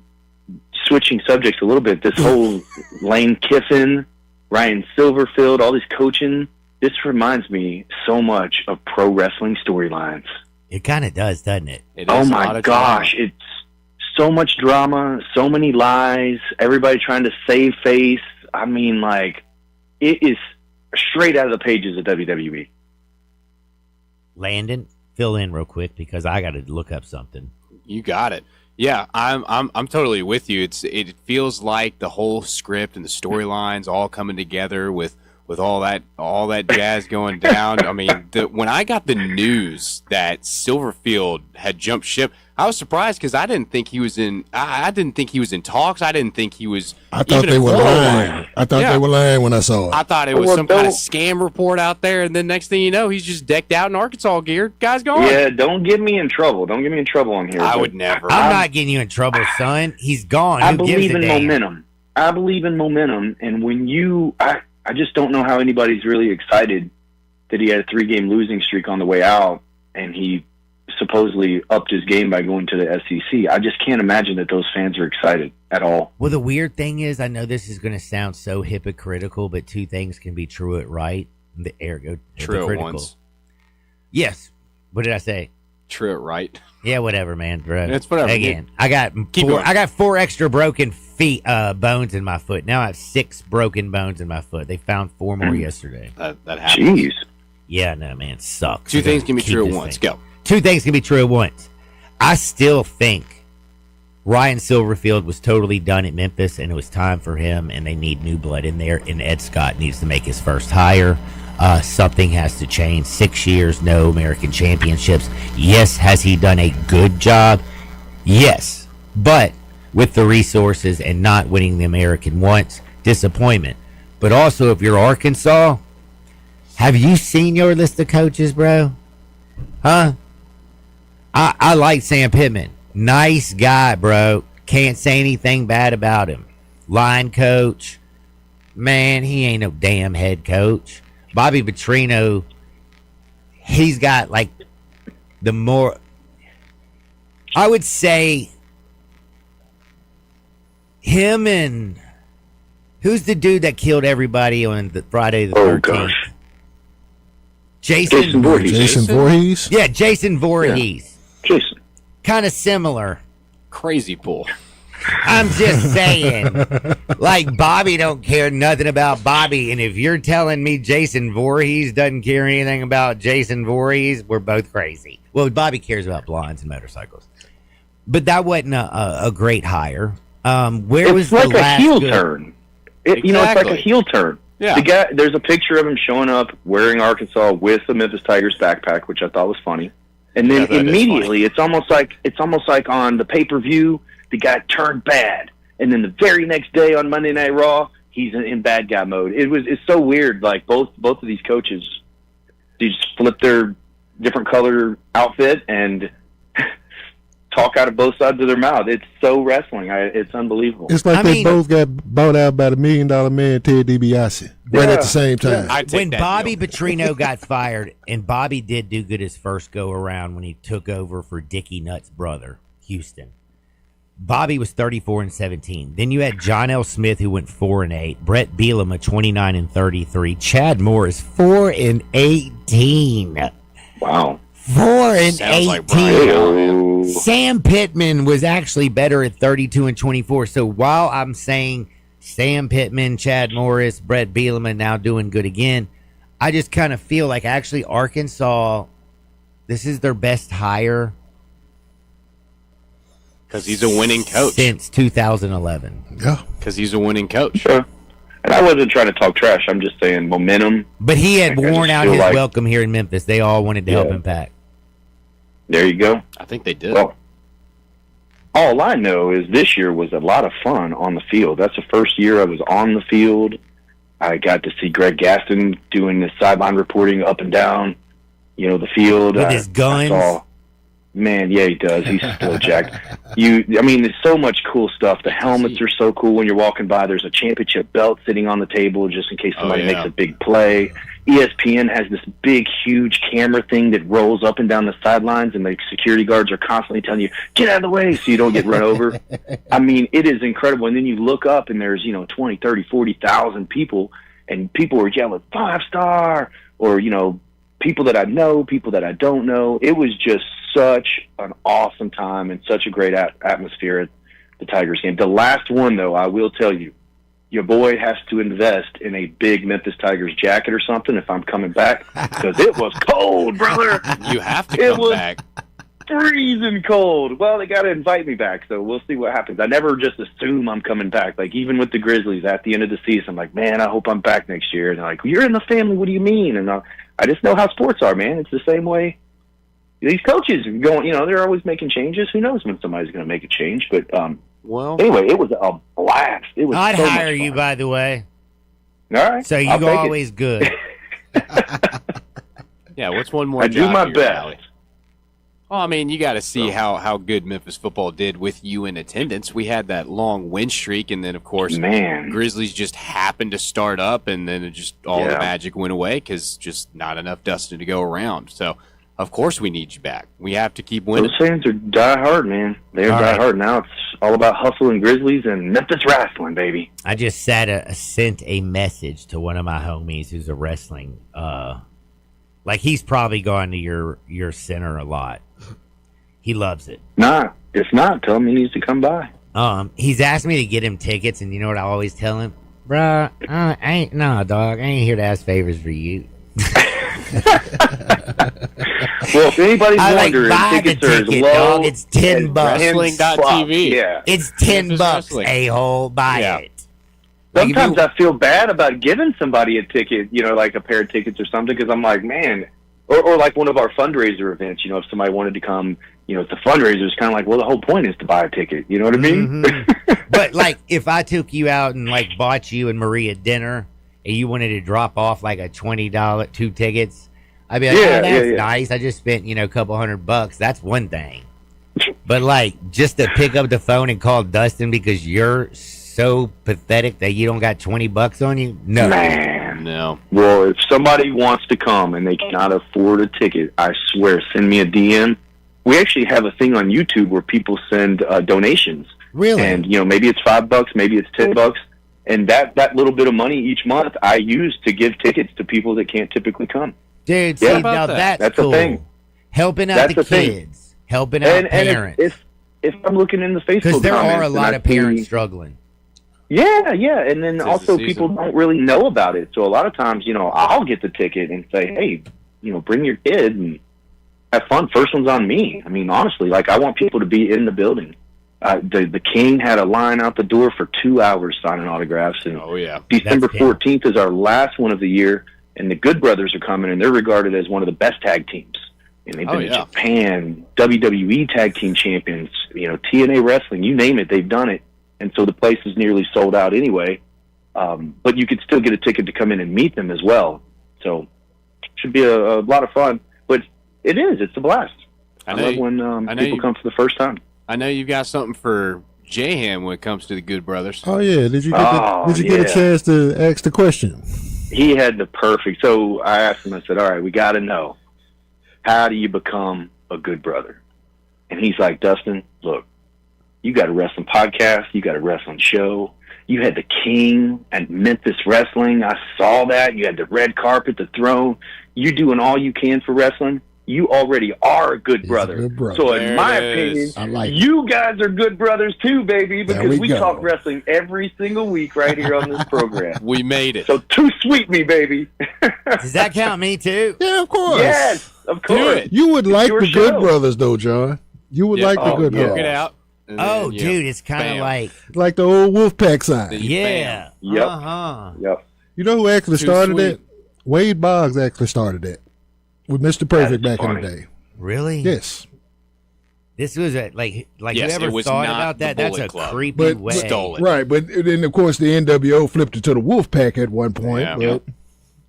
Switching subjects a little bit, this whole Lane Kiffin, Ryan Silverfield, all this coaching, this reminds me so much of pro wrestling storylines. It kind of does, doesn't it? It Oh is a my lot of gosh, drama. it's so much drama, so many lies, everybody trying to save face. I mean, like, it is straight out of the pages of WWE. Landon, fill in real quick because I got to look up something. You got it. Yeah, I'm totally with you. It feels like the whole script and the storylines all coming together with all that jazz going down. I mean, when I got the news that Silverfield had jumped ship, I was surprised because I didn't think he was in. I didn't think he was in talks. I didn't think he was. I thought even they a were qualifier. lying. I thought Yeah. they were lying when I saw it. I thought it was Well, some kind of don't- scam report out there, and then next thing you know, he's just decked out in Arkansas gear. Guy's gone. Yeah, don't get me in trouble. Don't get me in trouble on here. I but would never. I'm not getting you in trouble, son. He's gone. I Who gives believe a in damn? momentum. I believe in momentum, and when I just don't know how anybody's really excited that he had a 3-game losing streak on the way out, and he supposedly upped his game by going to the SEC. I just can't imagine that those fans are excited at all. Well, the weird thing is, I know this is going to sound so hypocritical, but 2 things can be true at right. The ergo True at hypocritical. once. Yes. What did I say? True, right? Yeah, whatever, man. Bro. It's whatever. Again, I got Keep four. going. I got 4 extra broken feet, bones in my foot. Now I have 6 broken bones in my foot. They found 4 more yesterday. That happens. Jeez. Yeah, no, man, it sucks. 2 I things gotta can be keep true at this once. thing. Go. 2 things can be true at once. I still think Ryan Silverfield was totally done at Memphis, and it was time for him, and they need new blood in there, and Ed Scott needs to make his first hire. Something has to change. 6 years, no American championships. Yes, has he done a good job? Yes. But with the resources and not winning the American once, disappointment. But also, if you're Arkansas, have you seen your list of coaches, bro? Huh? I like Sam Pittman. Nice guy, bro. Can't say anything bad about him. Line coach. Man, he ain't no damn head coach. Bobby Petrino, he's got like the more, I would say him and who's the dude that killed everybody on the Friday the 13th? Gosh. Jason Voorhees. Jason Voorhees. Yeah, Jason Voorhees. Jason. Kind of similar. Crazy pull. I'm just saying, like Bobby don't care nothing about Bobby, and if you're telling me Jason Voorhees doesn't care anything about Jason Voorhees, we're both crazy. Well, Bobby cares about blondes and motorcycles, but that wasn't a great hire. Where was like the last a heel good- turn? You know, it's like a heel turn. Yeah. The guy, there's a picture of him showing up wearing Arkansas with the Memphis Tigers backpack, which I thought was funny. And then Yeah, that is immediately, it's almost like on the pay-per-view, the guy turned bad, and then the very next day on Monday Night Raw, he's in bad guy mode. It's so weird. Like both of these coaches, they just flip their different color outfit and talk out of both sides of their mouth. It's so wrestling. It's unbelievable. It's like they both got bought out by the $1 Million Man Ted DiBiase right at the same time. When Bobby Petrino got fired, and Bobby did do good his first go around when he took over for Dickie Nutt's brother, Houston. Bobby was 34-17. Then you had John L. Smith, who went 4-8. Brett Bielema, 29-33. Chad Morris, 4-18. Wow. 4-18. Sam Pittman was actually better at 32-24. So while I'm saying Sam Pittman, Chad Morris, Brett Bielema now doing good again, I just kind of feel like actually Arkansas, this is their best hire because he's a winning coach since 2011. Yeah, because he's a winning coach. Sure. And I wasn't trying to talk trash. I'm just saying momentum. But he had Like, I worn just out feel his like- welcome here in Memphis. They all wanted to help Yeah. him pack. There you go. I think they did. Well, all I know is this year was a lot of fun on the field. That's the first year I was on the field. I got to see Greg Gaston doing the sideline reporting up and down, the field. With his guns? Man, yeah, he does. He's still jacked. There's so much cool stuff. The helmets are so cool when you're walking by. There's a championship belt sitting on the table just in case somebody makes a big play. ESPN has this big, huge camera thing that rolls up and down the sidelines, and the security guards are constantly telling you, get out of the way so you don't get run over. I mean, it is incredible. And then you look up, and there's, 20, 30, 40,000 people, and people are yelling, 5-star, or, people that I know, people that I don't know. It was just such an awesome time and such a great atmosphere at the Tigers game. The last one, though, I will tell you, your boy has to invest in a big Memphis Tigers jacket or something if I'm coming back, because it was cold, brother. You have to come back. Freezing cold. Well, they got to invite me back, so we'll see what happens. I never just assume I'm coming back. Like, even with the Grizzlies at the end of the season, I'm like, man, I hope I'm back next year. And they're like, you're in the family. What do you mean? And I just know how sports are, man. It's the same way. These coaches are going, they're always making changes. Who knows when somebody's going to make a change? But anyway, it was a blast. It was. I'd so much hire you, fun. by the way. All right. So I'll you take always good. Yeah, what's one more I job do my for your best. alley? Well, I mean, you got to see how good Memphis football did with you in attendance. We had that long win streak, and then, of course, Man. Grizzlies just happened to start up, and then it just all the Yeah. magic went away because just not enough Dustin to go around. So, of course, we need you back. We have to keep winning. Those fans are die hard, man. They're All die right. hard. Now it's all about hustle and Grizzlies and Memphis wrestling, baby. I just sent a message to one of my homies who's a wrestling. Like he's probably gone to your center a lot. He loves it. Nah, if not, tell him he needs to come by. He's asked me to get him tickets, and you know what I always tell him, bruh, dog. I ain't here to ask favors for you. Well, if anybody's I like wondering, buy the tickets are as ticket, low dog. It's $10. as Wrestling.tv. Yeah. It's $10, Memphis Wrestling. a-hole. Buy Yeah. it. Like, if Sometimes you- I feel bad about giving somebody a ticket, like a pair of tickets or something, because I'm like, man, or like one of our fundraiser events, if somebody wanted to come, it's a fundraiser, it's kind of like, well, the whole point is to buy a ticket. You know what I mean? But like, if I took you out and like bought you and Maria dinner, and you wanted to drop off like a $20 2 tickets, I'd be like, Yeah, oh, that's yeah. nice. I just spent a couple $100. That's one thing. But like, just to pick up the phone and call Dustin because you're so pathetic that you don't got $20 on you, no. Man. No. Well, if somebody wants to come and they cannot afford a ticket, I swear, send me a DM. We actually have a thing on YouTube where people send donations. Really? And, maybe it's $5, maybe it's $10. And that little bit of money each month I use to give tickets to people that can't typically come. Dude, Yeah. see, About now that? that's the cool. thing. Helping out That's the the thing. kids, helping out And parents. if I'm looking in the Facebook Because there comments are a and lot I of parents see- struggling. Yeah, and then Tis also the people season. don't really know about it. So a lot of times, I'll get the ticket and say, hey, bring your kid and have fun. First one's on me. I mean, honestly, like, I want people to be in the building. The King had a line out the door for 2 hours signing autographs, and Oh yeah. December That's cool. 14th is our last one of the year, and the Good Brothers are coming, and they're regarded as one of the best tag teams. And they've been in yeah. Japan, WWE tag team champions, TNA wrestling, you name it, they've done it. And so the place is nearly sold out anyway. But you could still get a ticket to come in and meet them as well. So it should be a lot of fun. But it's a blast. I love when people come for the first time. I know you've got something for Jahan when it comes to the Good Brothers. Oh yeah, did you get a chance to ask the question? He had the perfect. So I asked him. I said, "All right, we got to know, how do you become a good brother?" And he's like, "Dustin, look, you got a wrestling podcast, you got a wrestling show, you had the King at Memphis Wrestling. I saw that. You had the red carpet, the throne. You're doing all you can for wrestling. You already are a good brother. Good brother. So There in my it is. opinion, I like it. you guys are good brothers too, baby, There because we we go. talk wrestling every single week right here on this program. We made it. So too sweet me, baby. Does that count me too? Yeah, of course. Yes, of Do course. it. You would like your the show. Good Brothers, though, John. You would Yeah. like the Oh, Good yeah. Work Brothers. it out. and Oh, then, dude, it's kind of bam. like, Like the old Wolfpack sign. yeah. Yep. Uh-huh. Yep. You know who actually Too started sweet. it? Wade Boggs actually started it with Mr. Perfect That's back in the funny. day. Really? Yes. This was like Yes, whoever it was thought not about the that. That's Bullet a Club. creepy But- way. Stole it. Right, but then of course the NWO flipped it to the Wolfpack at one point. Yeah. but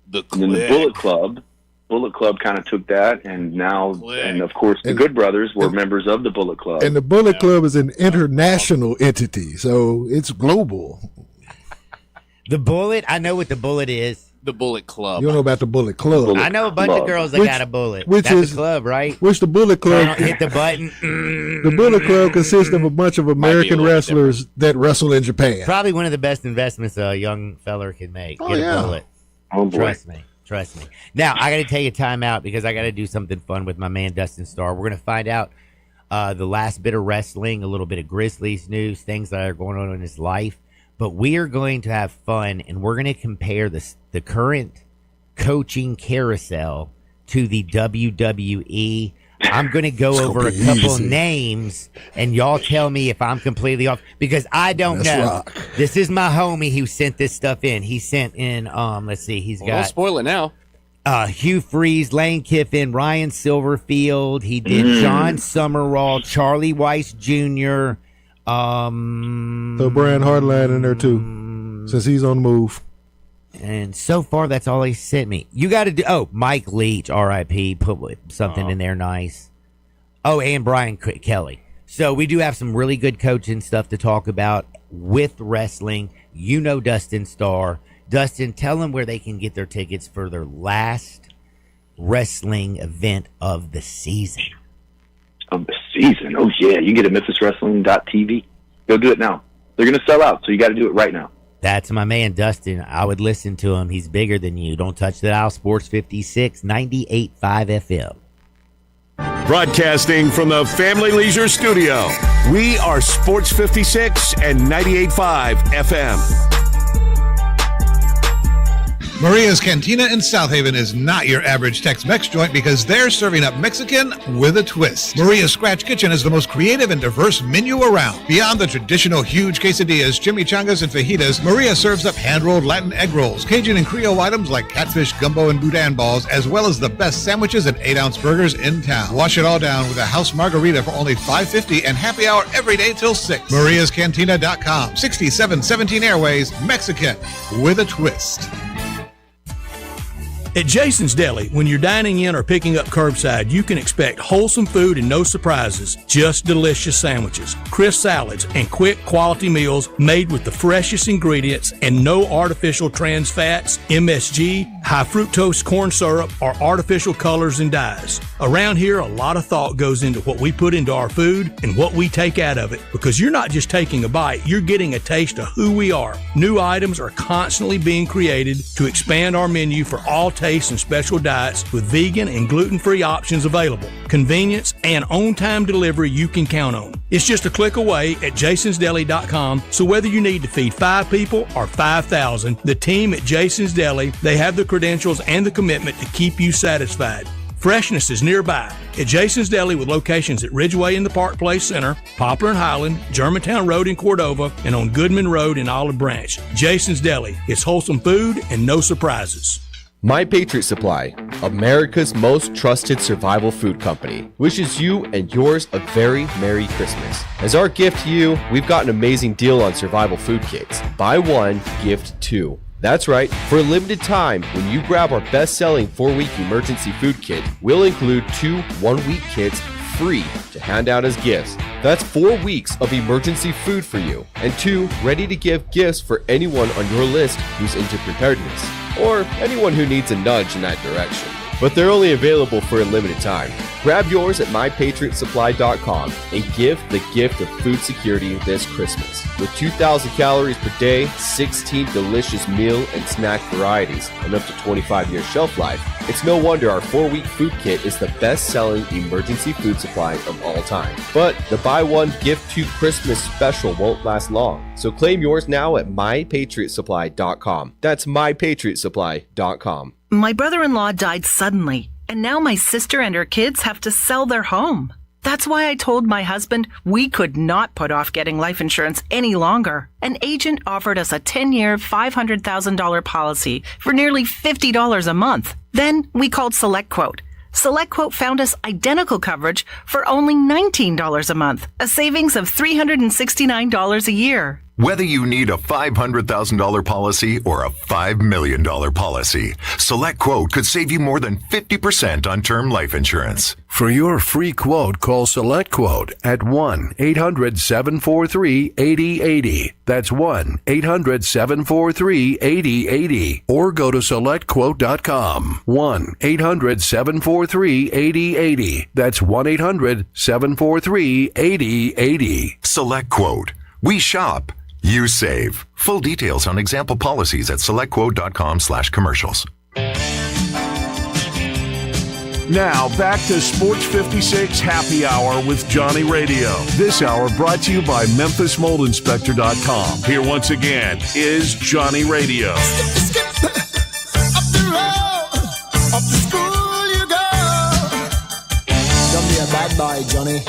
The And then the Click. Bullet Club kind of took that, and now, Click. and of course, the And- Good Brothers were members of the Bullet Club. and the Bullet Club is an international entity, so it's global. The Bullet, I know what the Bullet is. The Bullet Club. You don't know about the Bullet Club, Bullet I know a bunch Club. of girls that Which- got a bullet. which That's is- a club, right? which the Bullet They Club don't hit the button. the Bullet Club consists of a bunch of American little bit wrestlers that wrestle in Japan. Probably one of the best investments a young feller can make. Oh, Get yeah. a bullet. Oh boy. Trust me. Now, I got to take a time out because I got to do something fun with my man, Dustin Starr. We're going to find out the last bit of wrestling, a little bit of Grizzlies news, things that are going on in his life. But we are going to have fun, and we're going to compare the current coaching carousel to the WWE. I'm going to go It's over gonna a be couple easy. names, and y'all tell me if I'm completely off because I don't Let's know. rock. This is my homie who sent this stuff in. He sent in, let's see, he's Well, don't got spoil it now. Hugh Freeze, Lane Kiffin, Ryan Silverfield. He did John Summerall, Charlie Weiss Jr. So Brian Hardline in there too, since he's on the move. And so far, that's all he sent me. You got to do. Oh, Mike Leach, R.I.P. Put something in there nice. Oh, and Brian Kelly. So we do have some really good coaching stuff to talk about with wrestling. You know Dustin Starr. Dustin, tell them where they can get their tickets for their last wrestling event of the season. Of the season. Oh yeah, you get it at MemphisWrestling.tv. Go do it now. They're going to sell out, so you got to do it right now. That's my man, Dustin. I would listen to him. He's bigger than you. Don't touch the dial. Sports 56, 98.5 FM. Broadcasting from the Family Leisure Studio, we are Sports 56 and 98.5 FM. Maria's Cantina in South Haven is not your average Tex-Mex joint because they're serving up Mexican with a twist. Maria's Scratch Kitchen is the most creative and diverse menu around. Beyond the traditional huge quesadillas, chimichangas, and fajitas, Maria serves up hand-rolled Latin egg rolls, Cajun and Creole items like catfish, gumbo, and boudin balls, as well as the best sandwiches and 8-ounce burgers in town. Wash it all down with a house margarita for only $5.50 and happy hour every day till 6. MariasCantina.com, 6717 Airways, Mexican with a twist. At Jason's Deli, when you're dining in or picking up curbside, you can expect wholesome food and no surprises, just delicious sandwiches, crisp salads, and quick quality meals made with the freshest ingredients and no artificial trans fats, MSG, high fructose corn syrup, or artificial colors and dyes. Around here, a lot of thought goes into what we put into our food and what we take out of it, because you're not just taking a bite, you're getting a taste of who we are. New items are constantly being created to expand our menu for all tastes and special diets with vegan and gluten-free options available. Convenience and on-time delivery you can count on. It's just a click away at jasonsdeli.com, so whether you need to feed 5 people or 5,000, the team at Jason's Deli, they have the credentials and the commitment to keep you satisfied. Freshness is nearby at Jason's Deli with locations at Ridgeway in the Park Place Center, Poplar and Highland, Germantown Road in Cordova, and on Goodman Road in Olive Branch. Jason's Deli. It's wholesome food and no surprises. My Patriot Supply, America's most trusted survival food company, wishes you and yours a very Merry Christmas. As our gift to you, we've got an amazing deal on survival food kits. Buy one, gift two. That's right, for a limited time, when you grab our best-selling 4-week emergency food kit, we'll include 2 1-week kits free to hand out as gifts. That's 4 weeks of emergency food for you, and 2 ready-to-give gifts for anyone on your list who's into preparedness, or anyone who needs a nudge in that direction. But they're only available for a limited time. Grab yours at mypatriotsupply.com and give the gift of food security this Christmas. With 2,000 calories per day, 16 delicious meal and snack varieties, and up to 25-year shelf life, it's no wonder our 4-week food kit is the best-selling emergency food supply of all time. But the buy one, gift two Christmas special won't last long. So claim yours now at mypatriotsupply.com. That's mypatriotsupply.com. My brother-in-law died suddenly, and now my sister and her kids have to sell their home. That's why I told my husband we could not put off getting life insurance any longer. An agent offered us a 10-year, $500,000 policy for nearly $50 a month. Then we called SelectQuote. SelectQuote found us identical coverage for only $19 a month, a savings of $369 a year. Whether you need a $500,000 policy or a $5 million policy, SelectQuote could save you more than 50% on term life insurance. For your free quote, call SelectQuote at 1-800-743-8080. That's 1-800-743-8080. Or go to SelectQuote.com. 1-800-743-8080. That's 1-800-743-8080. SelectQuote. We shop. You save. Full details on example policies at selectquote.com/commercials. Now back to Sports 56 Happy Hour with Johnny Radio. This hour brought to you by MemphisMoldInspector.com. Here once again is Johnny Radio. Up the road, up to school you go. Don't be a bad boy, Johnny.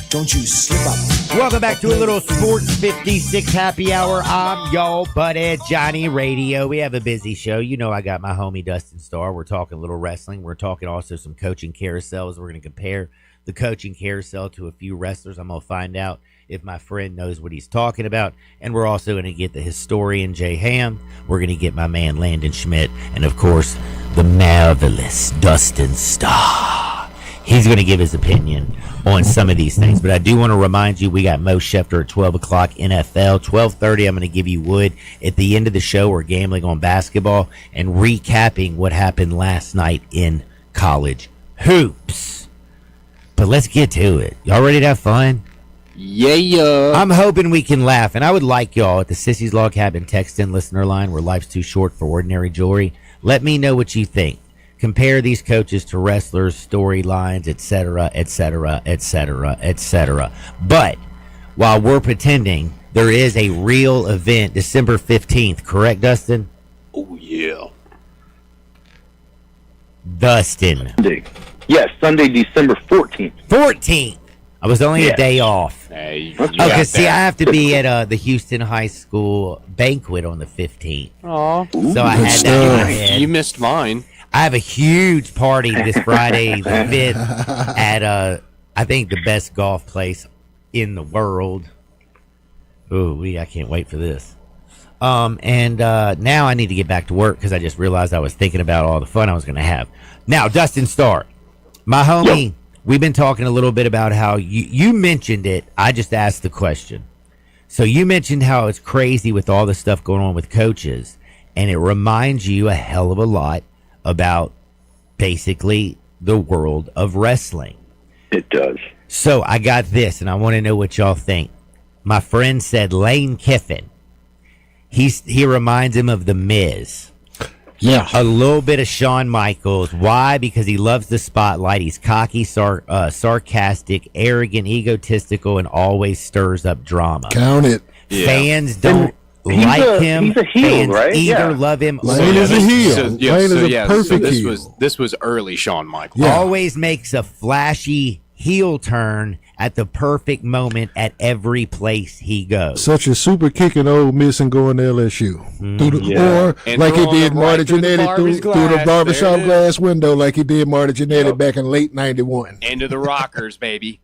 Don't you slip up. Welcome back to a little Sports 56 Happy Hour. I'm y'all buddy Johnny Radio. We have a busy show. You know I got my homie Dustin Starr. We're talking a little wrestling. We're talking also some coaching carousels. We're going to compare the coaching carousel to a few wrestlers. I'm going to find out if my friend knows what he's talking about. And we're also going to get the historian Jay Ham. We're going to get my man Landon Schmidt. And, of course, the marvelous Dustin Starr. He's going to give his opinion on some of these things. But I do want to remind you, we got Mo Schefter at 12 o'clock NFL. 12:30, I'm going to give you Wood. At the end of the show, we're gambling on basketball and recapping what happened last night in college hoops. But let's get to it. Y'all ready to have fun? Yeah. I'm hoping we can laugh. And I would like y'all at the Sissy's Log Cabin text-in listener line where life's too short for ordinary jewelry. Let me know what you think. Compare these coaches to wrestlers, storylines, etc., etc., etc., etc. But while we're pretending, there is a real event December 15th, correct, Dustin? Oh, yeah. Dustin. Yes, Sunday, December 14th. 14th. I was only a day off. Hey, okay, see, I have to be at the Houston High School banquet on the 15th. Aw. So I had that in my head. You missed mine. I have a huge party this Friday, the 5th, at, I think, the best golf place in the world. Ooh, I can't wait for this. And now I need to get back to work because I just realized I was thinking about all the fun I was going to have. Now, Dustin Starr, my homie, we've been talking a little bit about how you mentioned it. I just asked the question. So you mentioned how it's crazy with all the stuff going on with coaches. and it reminds you a hell of a lot about basically the world of wrestling. It does. So I got this, and I want to know what y'all think. My friend said Lane Kiffin. He reminds him of The Miz. Yeah. A little bit of Shawn Michaels. Why? Because he loves the spotlight. He's cocky, sarcastic, arrogant, egotistical, and always stirs up drama. Count it. Fans don't like him. He's a heel, Fans right? either love him or Lane is a heel. Lane is a perfect heel. This was early Shawn Michaels. Always makes a flashy heel turn at the perfect moment at every place he goes. Such a super kicking Ole Miss and going to LSU. Or And like he throwing did them Marty right through the Jannetty barber's through the glass. barbershop There it glass window, like he did Marty Jannetty back in late '91. Into the Rockers, baby.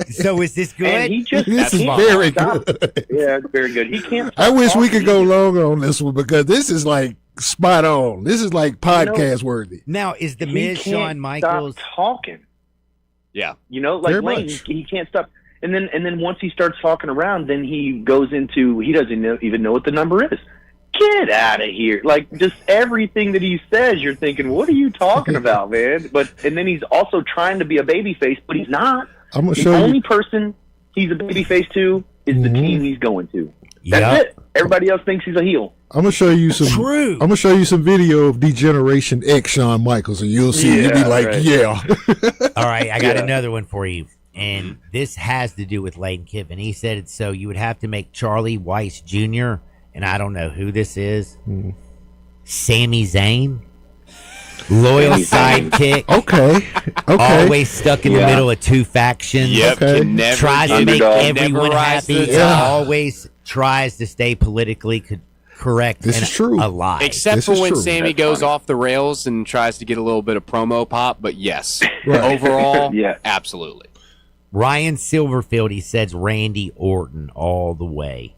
So is this good? And he just This is can't very stop. good. Yeah, it's very good. He can't. I stop wish we could talking. go longer on this one because this is like spot on. This is like podcast worthy. Now, is The He Miz can't Shawn Michaels? stop talking. Yeah. You know, like Very Lane, much. he can't stop. And then once he starts talking around, then he goes into he doesn't even know what the number is. Get out of here! Like just everything that he says, you're thinking, what are you talking about, man? And then he's also trying to be a babyface, but he's not. I'm gonna The show only you. person he's a babyface to is the team he's going to. That's Yep. it. Everybody else thinks he's a heel. I'm gonna show you some. True. I'm gonna show you some video of Degeneration X Shawn Michaels, and you'll see. You'll be Yeah, like, right. yeah. All right, I got Yeah. another one for you. And this has to do with Lane Kiffin. He said it so you would have to make Charlie Weiss Jr., and I don't know who this is, Sami Zayn, loyal sidekick, Okay. always stuck in the Yeah. middle of two factions, Yep. Okay. Can never tries to get- make Underdog. everyone never rise to happy, the and top. always tries to stay politically correct This and is true. alive. Except This for is when true. Sammy That's goes funny. off the rails and tries to get a little bit of promo pop, but yes, Right. overall, Yeah. absolutely. Ryan Silverfield, he says Randy Orton all the way.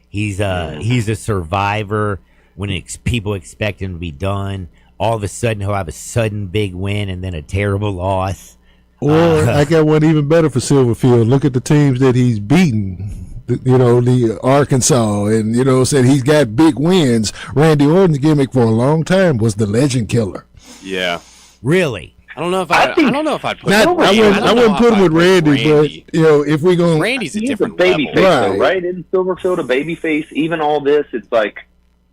He's a survivor. When people expect him to be done, all of a sudden he'll have a sudden big win and then a terrible loss. Or I got one even better for Silverfield. Look at the teams that he's beaten. The Arkansas, and said he's got big wins. Randy Orton's gimmick for a long time was the Legend Killer. Yeah. Really? I don't know if I I'd put Not, him I wouldn't put him with Randy, but if we're going, Randy's a He's a different baby level. face, though, Right. right? Isn't Silverfield a baby face? Even all this, it's like,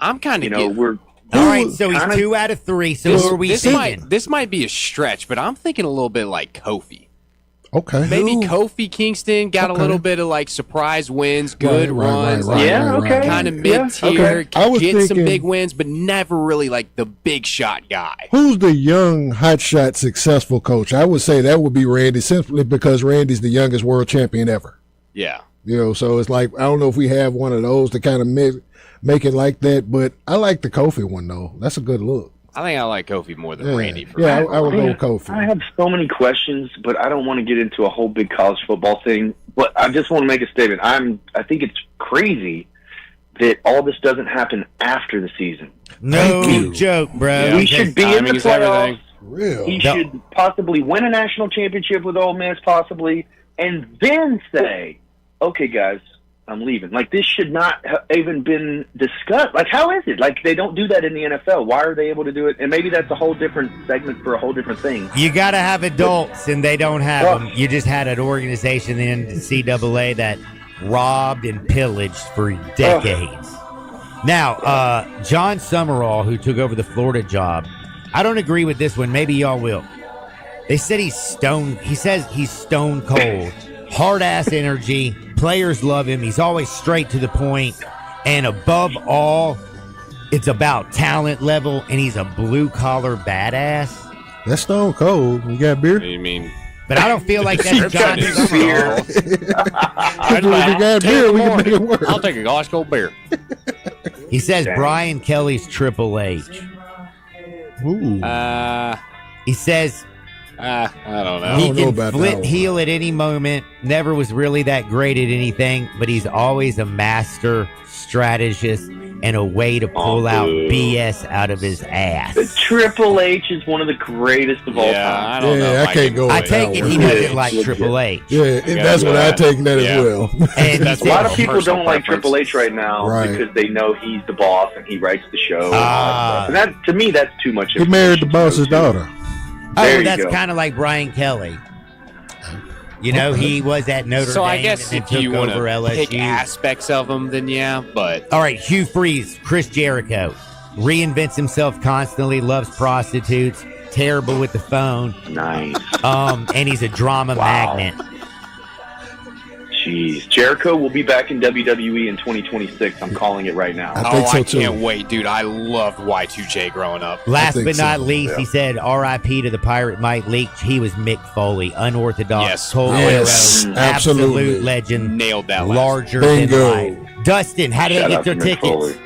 I'm kind of we're All right, so he's kinda- 2 out of 3. So who are we thinking? this might be a stretch, but I'm thinking a little bit like Kofi. okay, Maybe Kofi Kingston got a little bit of like surprise wins, good runs, right, like, Yeah, okay. kind of Yeah, mid-tier, okay. I was get some thinking- big wins, but never really like the big shot guy. who's the young, hotshot, successful coach? I would say that would be Randy, simply because Randy's the youngest world champion ever. Yeah. So it's like, I don't know if we have one of those to kind of make it like that, but I like the Kofi one, though. That's a good look. I think I like Kofi more than Randy. For Yeah, me. I would go with Kofi. I have so many questions, but I don't want to get into a whole big college football thing. But I just want to make a statement. I think it's crazy that all this doesn't happen after the season. No joke, bro. Yeah. We should be in the Timing's playoffs. everything. Real. He should possibly win a national championship with Ole Miss, possibly, and then say, "Okay, guys, I'm leaving." Like, this should not have even been discussed. Like, how is it? Like, they don't do that in the NFL. Why are they able to do it? And maybe that's a whole different segment for a whole different thing. You got to have adults, and they don't have Well- them. You just had an organization in the NCAA that robbed and pillaged for decades. Now, John Summerall, who took over the Florida job, I don't agree with this one. Maybe y'all will. They said he's stone. He says he's stone cold, hard ass energy. Players love him. He's always straight to the point, and above all, it's about talent level. And he's a blue collar badass. That's Stone Cold. You got beer? You mean? But I don't feel like that's John Summerall. If you got beer, we can make it work. I'll take a glass cold beer. He says Brian Kelly's Triple H. Ooh. He says I don't know. I he don't know can about that flip one. heel at any moment. Never was really that great at anything, but he's always a master strategist. and a way to pull out BS out of his ass. Triple H is one of the greatest of all time. I don't know. I can't go. I take it he doesn't like Triple H. Yeah, that's what I take that as well. And a lot of people don't like Triple H right now because they know he's the boss and he writes the show. And that, to me, that's too much. He married the boss's daughter. Oh, that's kind of like Brian Kelly. You know, he was at Notre Dame. So I guess and if took you want over to LSU. pick aspects of them, then yeah, but... All right, Hugh Freeze, Chris Jericho. Reinvents himself constantly, loves prostitutes, terrible with the phone. Nice. And he's a drama magnet. Jeez. Jericho will be back in WWE in 2026. I'm calling it right now. I can't wait, dude. I loved Y2J growing up. Last but not least, he said, R.I.P. to the Pirate Mike Leach. He was Mick Foley, unorthodox, cold absolute legend. Nailed that. Larger than life. Dustin, how do they get their tickets? Foley.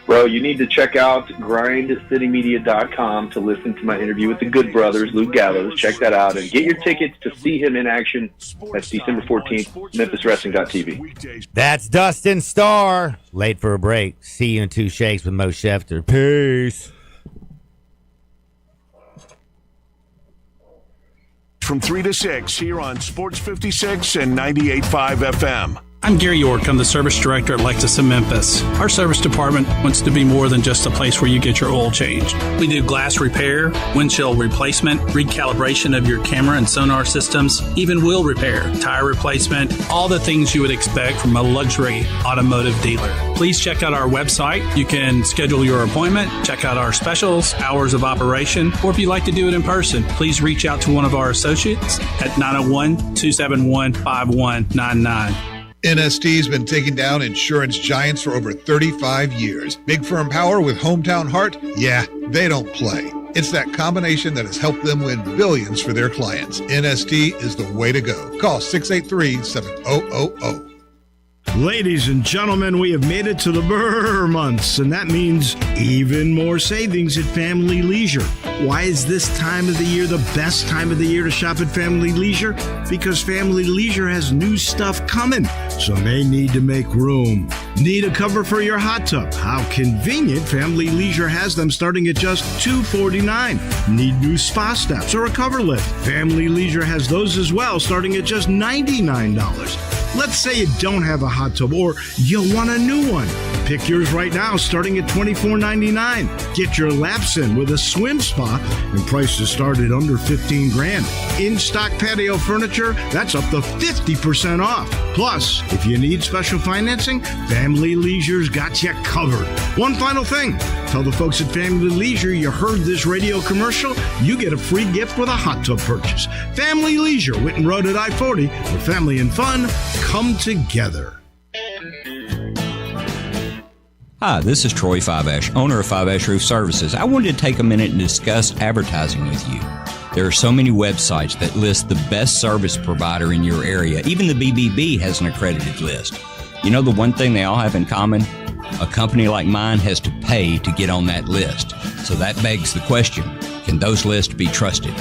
Bro, you need to check out grindcitymedia.com to listen to my interview with the Good Brothers, Luke Gallows. Check that out and get your tickets to see him in action. That's December 14th, MemphisWrestling.tv. That's Dustin Starr. Late for a break. See you in 2 Shakes with Mo Schefter. Peace. From 3 to 6 here on Sports 56 and 98.5 FM. I'm Gary York. I'm the service director at Lexus in Memphis. Our service department wants to be more than just a place where you get your oil changed. We do glass repair, windshield replacement, recalibration of your camera and sonar systems, even wheel repair, tire replacement, all the things you would expect from a luxury automotive dealer. Please check out our website. You can schedule your appointment, check out our specials, hours of operation, or if you'd like to do it in person, please reach out to one of our associates at 901-271-5199. NST's been taking down insurance giants for over 35 years. Big firm power with hometown heart? Yeah, they don't play. It's that combination that has helped them win billions for their clients. NST is the way to go. Call 683-7000. Ladies and gentlemen, we have made it to the Burr months, and that means even more savings at Family Leisure. Why is this time of the year the best time of the year to shop at Family Leisure? Because Family Leisure has new stuff coming, so they need to make room. Need a cover for your hot tub? How convenient. Family Leisure has them starting at just $249. Need new spa steps or a cover lift? Family Leisure has those as well, starting at just $99. Let's say you don't have a hot tub or you want a new one. Pick yours right now, starting at $24.99. Get your laps in with a swim spa, and prices start at under $15,000. In-stock patio furniture, that's up to 50% off. Plus, if you need special financing, Family Leisure's got you covered. One final thing. Tell the folks at Family Leisure you heard this radio commercial. You get a free gift with a hot tub purchase. Family Leisure, Whitten Road at I-40, where family and fun come together. Hi, this is Troy Five-Ash, owner of Five-Ash Roof Services. I wanted to take a minute and discuss advertising with you. There are so many websites that list the best service provider in your area. Even the BBB has an accredited list. You know the one thing they all have in common? A company like mine has to pay to get on that list. So that begs the question, can those lists be trusted?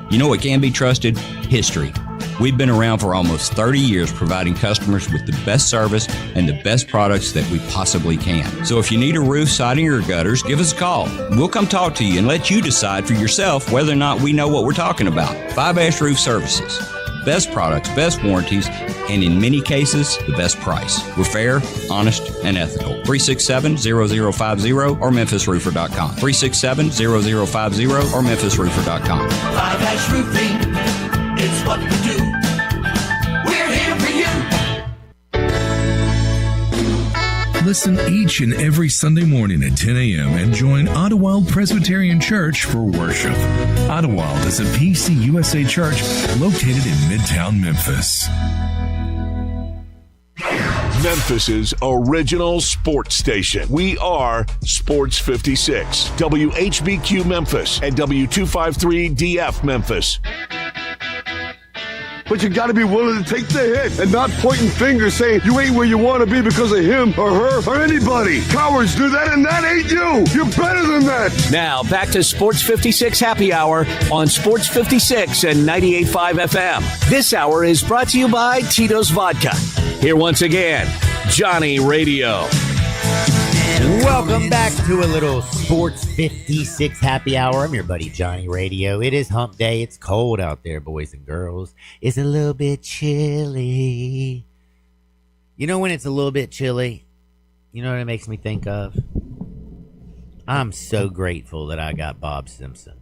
You know what can be trusted? History. We've been around for almost 30 years providing customers with the best service and the best products that we possibly can. So if you need a roof, siding, or gutters, give us a call. We'll come talk to you and let you decide for yourself whether or not we know what we're talking about. Five-Ash Roof Services. Best products, best warranties, and in many cases, the best price. We're fair, honest, and ethical. 367-0050 or MemphisRoofer.com. 367-0050 or MemphisRoofer.com. Five-Ash Roofing, it's what we do. We're here for you. Listen each and every Sunday morning at 10 a.m. and join Ottawald Presbyterian Church for worship. Ottawald is a PCUSA church located in Midtown Memphis. Memphis's original sports station. We are Sports 56, WHBQ Memphis, and W253DF Memphis. But you gotta be willing to take the hit and not pointing fingers saying you ain't where you wanna be because of him or her or anybody. Cowards do that and that ain't you. You're better than that. Now back to Sports 56 Happy Hour on Sports 56 and 98.5 FM. This hour is brought to you by Tito's Vodka. Here once again, Johnny Radio. Welcome back to a little Sports 56 happy hour. I'm your buddy Johnny Radio. It is hump day. It's cold out there, boys and girls. It's a little bit chilly. You know when it's a little bit chilly? You know what it makes me think of? I'm so grateful that I got Bob Simpson.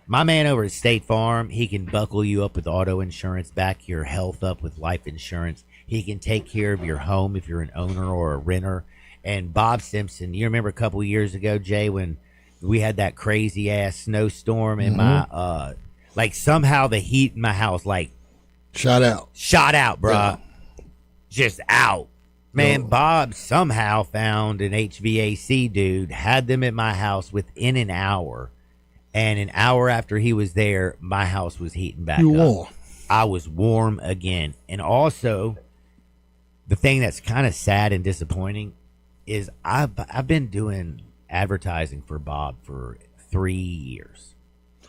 My man over at State Farm, he can buckle you up with auto insurance, back your health up with life insurance. He can take care of your home if you're an owner or a renter. And Bob Simpson, you remember a couple years ago, Jay, when we had that crazy ass snowstorm in my like somehow the heat in my house like shot out, bruh. Yeah. Just out. Man, Yo. Bob somehow found an HVAC dude, had them at my house within an hour. And an hour after he was there, my house was heating back up. Warm. I was warm again. And also, the thing that's kind of sad and disappointing is I've been doing advertising for Bob for 3 years.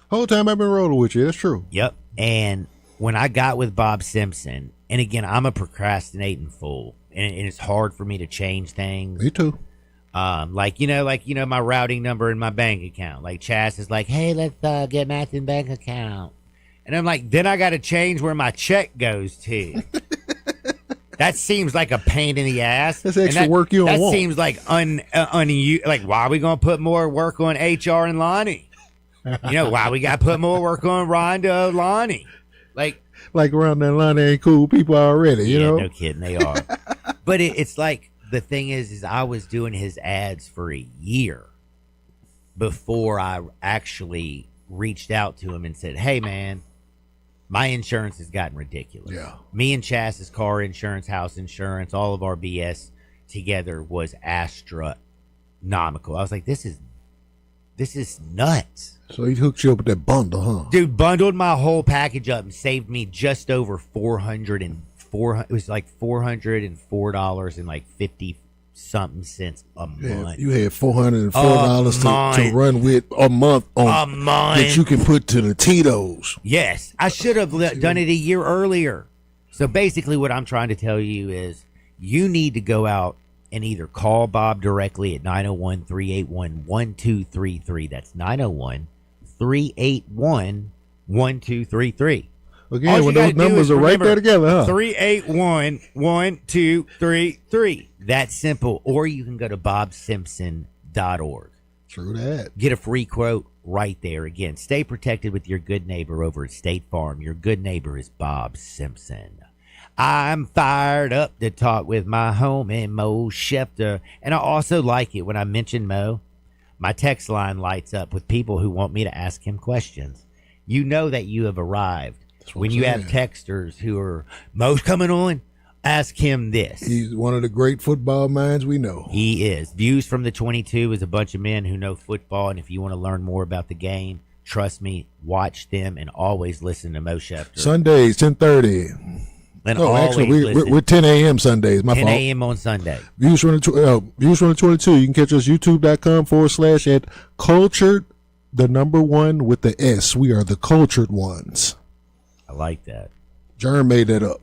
Whole time I've been rolling with you. That's true. Yep. And when I got with Bob Simpson, and again, I'm a procrastinating fool, and it's hard for me to change things. Me too. Like my routing number in my bank account. Like Chaz is like, hey, let's get Matthew's bank account. And I'm like, then I got to change where my check goes to. That seems like a pain in the ass. That's extra work you don't want. That seems like like, why are we going to put more work on HR and Lonnie? Why we got to put more work on Rhonda, Lonnie? Like around that line, they ain't cool people already, you know? No kidding, they are. But it's like, the thing is I was doing his ads for a year before I actually reached out to him and said, hey, man, my insurance has gotten ridiculous. Yeah. Me and Chaz's car insurance, house insurance, all of our BS together was astronomical. I was like, this is nuts. So he hooked you up with that bundle, huh? Dude, bundled my whole package up and saved me just over $404. It was like $404 and like 50 something cents a month. You had $404 to run with a month that you can put to the Tito's. Yes, I should have done it a year earlier. So basically, what I'm trying to tell you is, you need to go out and either call Bob directly at 901-381-1233. That's 901-381-1233. Again, when those numbers are right there together, huh? 381-1233. That's simple. Or you can go to bobsimpson.org. True that. Get a free quote right there. Again, stay protected with your good neighbor over at State Farm. Your good neighbor is Bob Simpson. I'm fired up to talk with my homie Mo Schefter. And I also like it when I mention Mo, my text line lights up with people who want me to ask him questions. You know that you have arrived. When you have texters who are, Mo's coming on, ask him this. He's one of the great football minds we know. He is. Views from the 22 is a bunch of men who know football, and if you want to learn more about the game, trust me, watch them and always listen to Mo Schefter. Sundays, 10:30. And actually, we're 10 a.m. Sundays. My 10 fault. 10 a.m. on Sunday. Views from the 22. You can catch us youtube.com/ at Cultured, the number one with the S. We are the Cultured Ones. I like that. Germ made that up.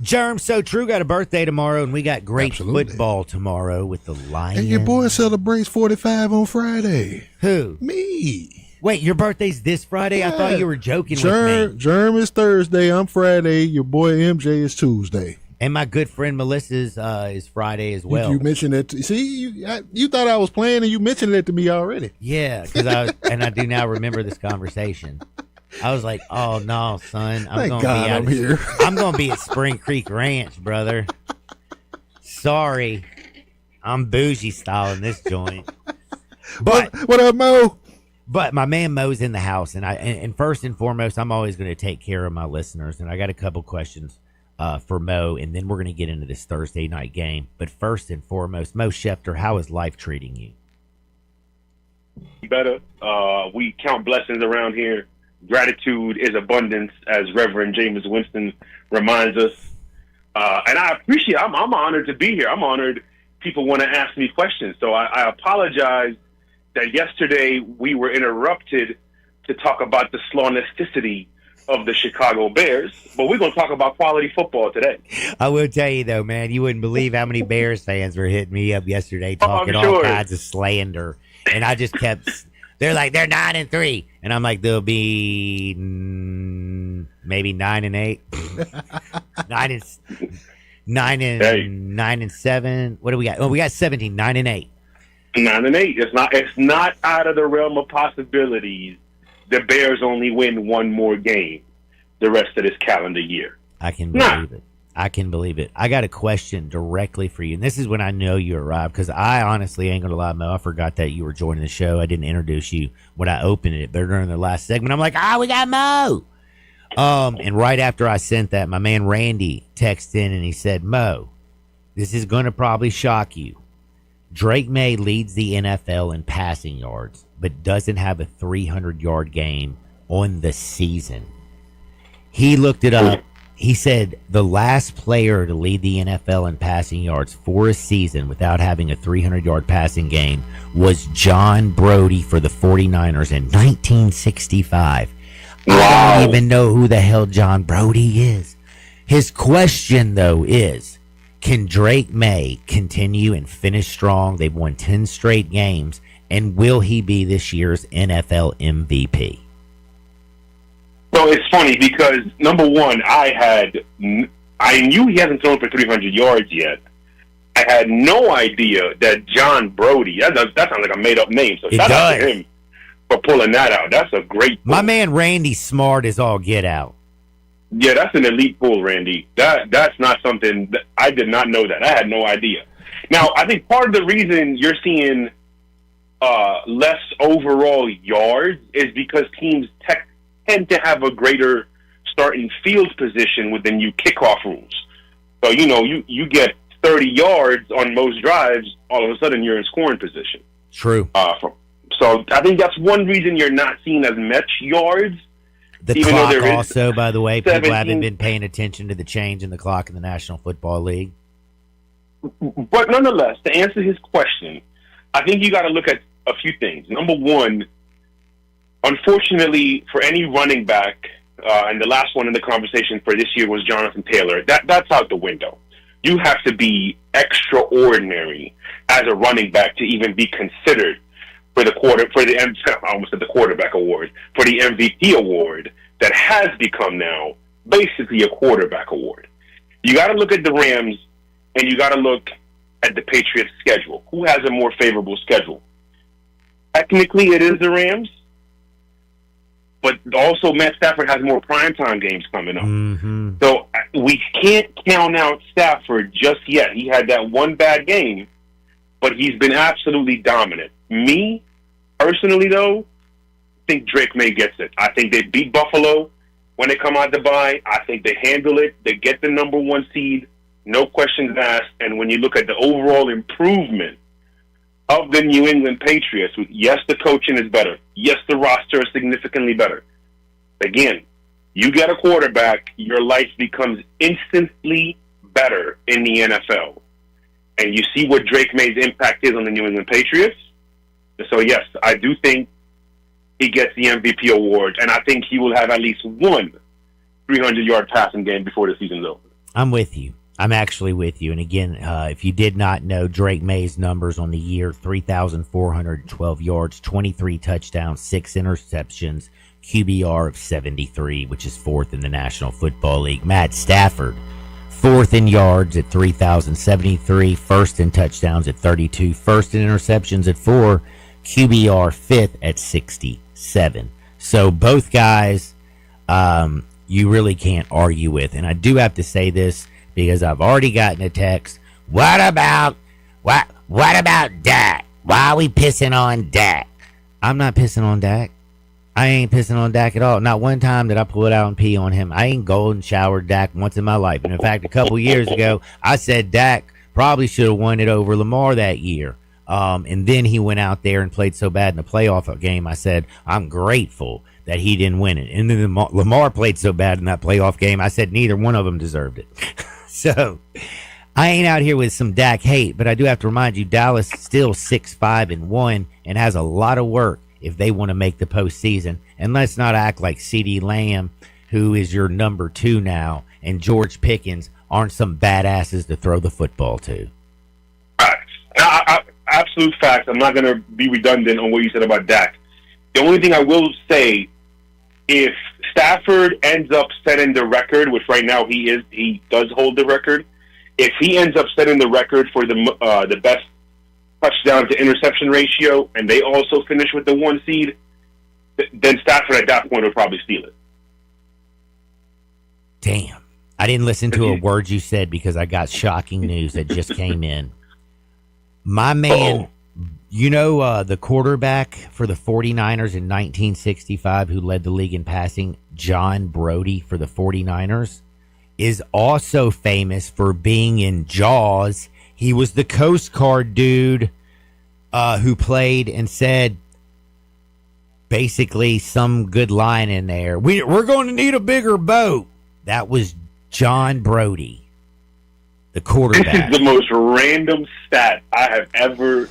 Germ, so true. Got a birthday tomorrow, and we got great football tomorrow with the Lions. And your boy celebrates 45 on Friday. Who? Me. Wait, your birthday's this Friday? Yeah. I thought you were joking with me. Germ is Thursday. I'm Friday. Your boy MJ is Tuesday. And my good friend Melissa's is Friday as well. You mentioned that. See, you thought I was playing, and you mentioned it to me already. Yeah, because I do now remember this conversation. I was like, "Oh no, son! I'm gonna be at Spring Creek Ranch, brother. Sorry, I'm bougie style in this joint." But what up, Mo? But my man Mo's in the house, and first and foremost, I'm always going to take care of my listeners, and I got a couple questions for Mo, and then we're going to get into this Thursday night game. But first and foremost, Mo Schefter, how is life treating you? Better. We count blessings around here. Gratitude is abundance, as Reverend James Winston reminds us. And I appreciate, I'm honored to be here. I'm honored people want to ask me questions. So I apologize that yesterday we were interrupted to talk about the slonisticity of the Chicago Bears, but we're going to talk about quality football today. I will tell you though, man, you wouldn't believe how many Bears fans were hitting me up yesterday talking I'm all sure. kinds of slander, and I just kept. They're like they're 9-3, and I'm like they'll be maybe 9-8, 9-7. What do we got? Oh, we got 17, 9-8. 9-8. It's not out of the realm of possibilities. The Bears only win one more game the rest of this calendar year. I can believe it. I can believe it. I got a question directly for you, and this is when I know you arrived, because I honestly ain't gonna lie, Mo. I forgot that you were joining the show. I didn't introduce you when I opened it, but during the last segment, I'm like, we got Mo. And right after I sent that, my man Randy texted in and he said, Mo, this is gonna probably shock you. Drake May leads the NFL in passing yards, but doesn't have a 300-yard game on the season. He looked it up. He said the last player to lead the NFL in passing yards for a season without having a 300-yard passing game was John Brody for the 49ers in 1965. Wow. I don't even know who the hell John Brody is. His question, though, is, can Drake May continue and finish strong? They've won 10 straight games. And will he be this year's NFL MVP? So it's funny because, number one, I knew he hasn't thrown for 300 yards yet. I had no idea that John Brody, that sounds like a made-up name. So shout out to him for pulling that out. That's a great pull. My man Randy Smart is all get out. Yeah, that's an elite pull, Randy. That's not something that I did not know that. I had no idea. Now, I think part of the reason you're seeing less overall yards is because teams tend to have a greater starting field position with the new kickoff rules. So, you get 30 yards on most drives, all of a sudden you're in scoring position. True. So I think that's one reason you're not seeing as much yards. The clock also, by the way, people haven't been paying attention to the change in the clock in the National Football League. But nonetheless, to answer his question, I think you got to look at a few things. Number one, unfortunately, for any running back, and the last one in the conversation for this year was Jonathan Taylor, that's out the window. You have to be extraordinary as a running back to even be considered for the quarterback award, for the MVP award that has become now basically a quarterback award. You got to look at the Rams and you got to look at the Patriots' schedule. Who has a more favorable schedule? Technically, it is the Rams, but also Matt Stafford has more primetime games coming up. Mm-hmm. So we can't count out Stafford just yet. He had that one bad game, but he's been absolutely dominant. Me, personally, though, I think Drake May gets it. I think they beat Buffalo when they come out to bye. I think they handle it. They get the number one seed, no questions asked. And when you look at the overall improvement of the New England Patriots, yes, the coaching is better. Yes, the roster is significantly better. Again, you get a quarterback, your life becomes instantly better in the NFL. And you see what Drake May's impact is on the New England Patriots. So, yes, I do think he gets the MVP award, and I think he will have at least one 300-yard passing game before the season's over. I'm with you. I'm actually with you. And again, if you did not know, Drake May's numbers on the year, 3,412 yards, 23 touchdowns, 6 interceptions, QBR of 73, which is 4th in the National Football League. Matt Stafford, 4th in yards at 3,073, 1st in touchdowns at 32, 1st in interceptions at 4, QBR 5th at 67. So both guys, you really can't argue with. And I do have to say this because I've already gotten a text. What about Dak? Why are we pissing on Dak? I'm not pissing on Dak. I ain't pissing on Dak at all. Not one time did I pull it out and pee on him. I ain't golden showered Dak once in my life. And in fact, a couple years ago, I said Dak probably should have won it over Lamar that year. And then he went out there and played so bad in the playoff game, I said, I'm grateful that he didn't win it. And then Lamar played so bad in that playoff game, I said neither one of them deserved it. So I ain't out here with some Dak hate, but I do have to remind you, Dallas still 6-5-1 and has a lot of work if they want to make the postseason. And let's not act like CeeDee Lamb who is your number 2 now, and George Pickens aren't some badasses to throw the football to. Absolute facts. I'm not going to be redundant on what you said about Dak. The only thing I will say, if Stafford ends up setting the record, which right now he does hold the record. If he ends up setting the record for the best touchdown to interception ratio, and they also finish with the 1 seed, then Stafford at that point will probably steal it. Damn. I didn't listen to a word you said because I got shocking news that just came in. My man, you know the quarterback for the 49ers in 1965 who led the league in passing, John Brody for the 49ers, is also famous for being in Jaws. He was the Coast Guard dude who played and said basically some good line in there. We're going to need a bigger boat. That was John Brody, the quarterback. This is the most random stat I have ever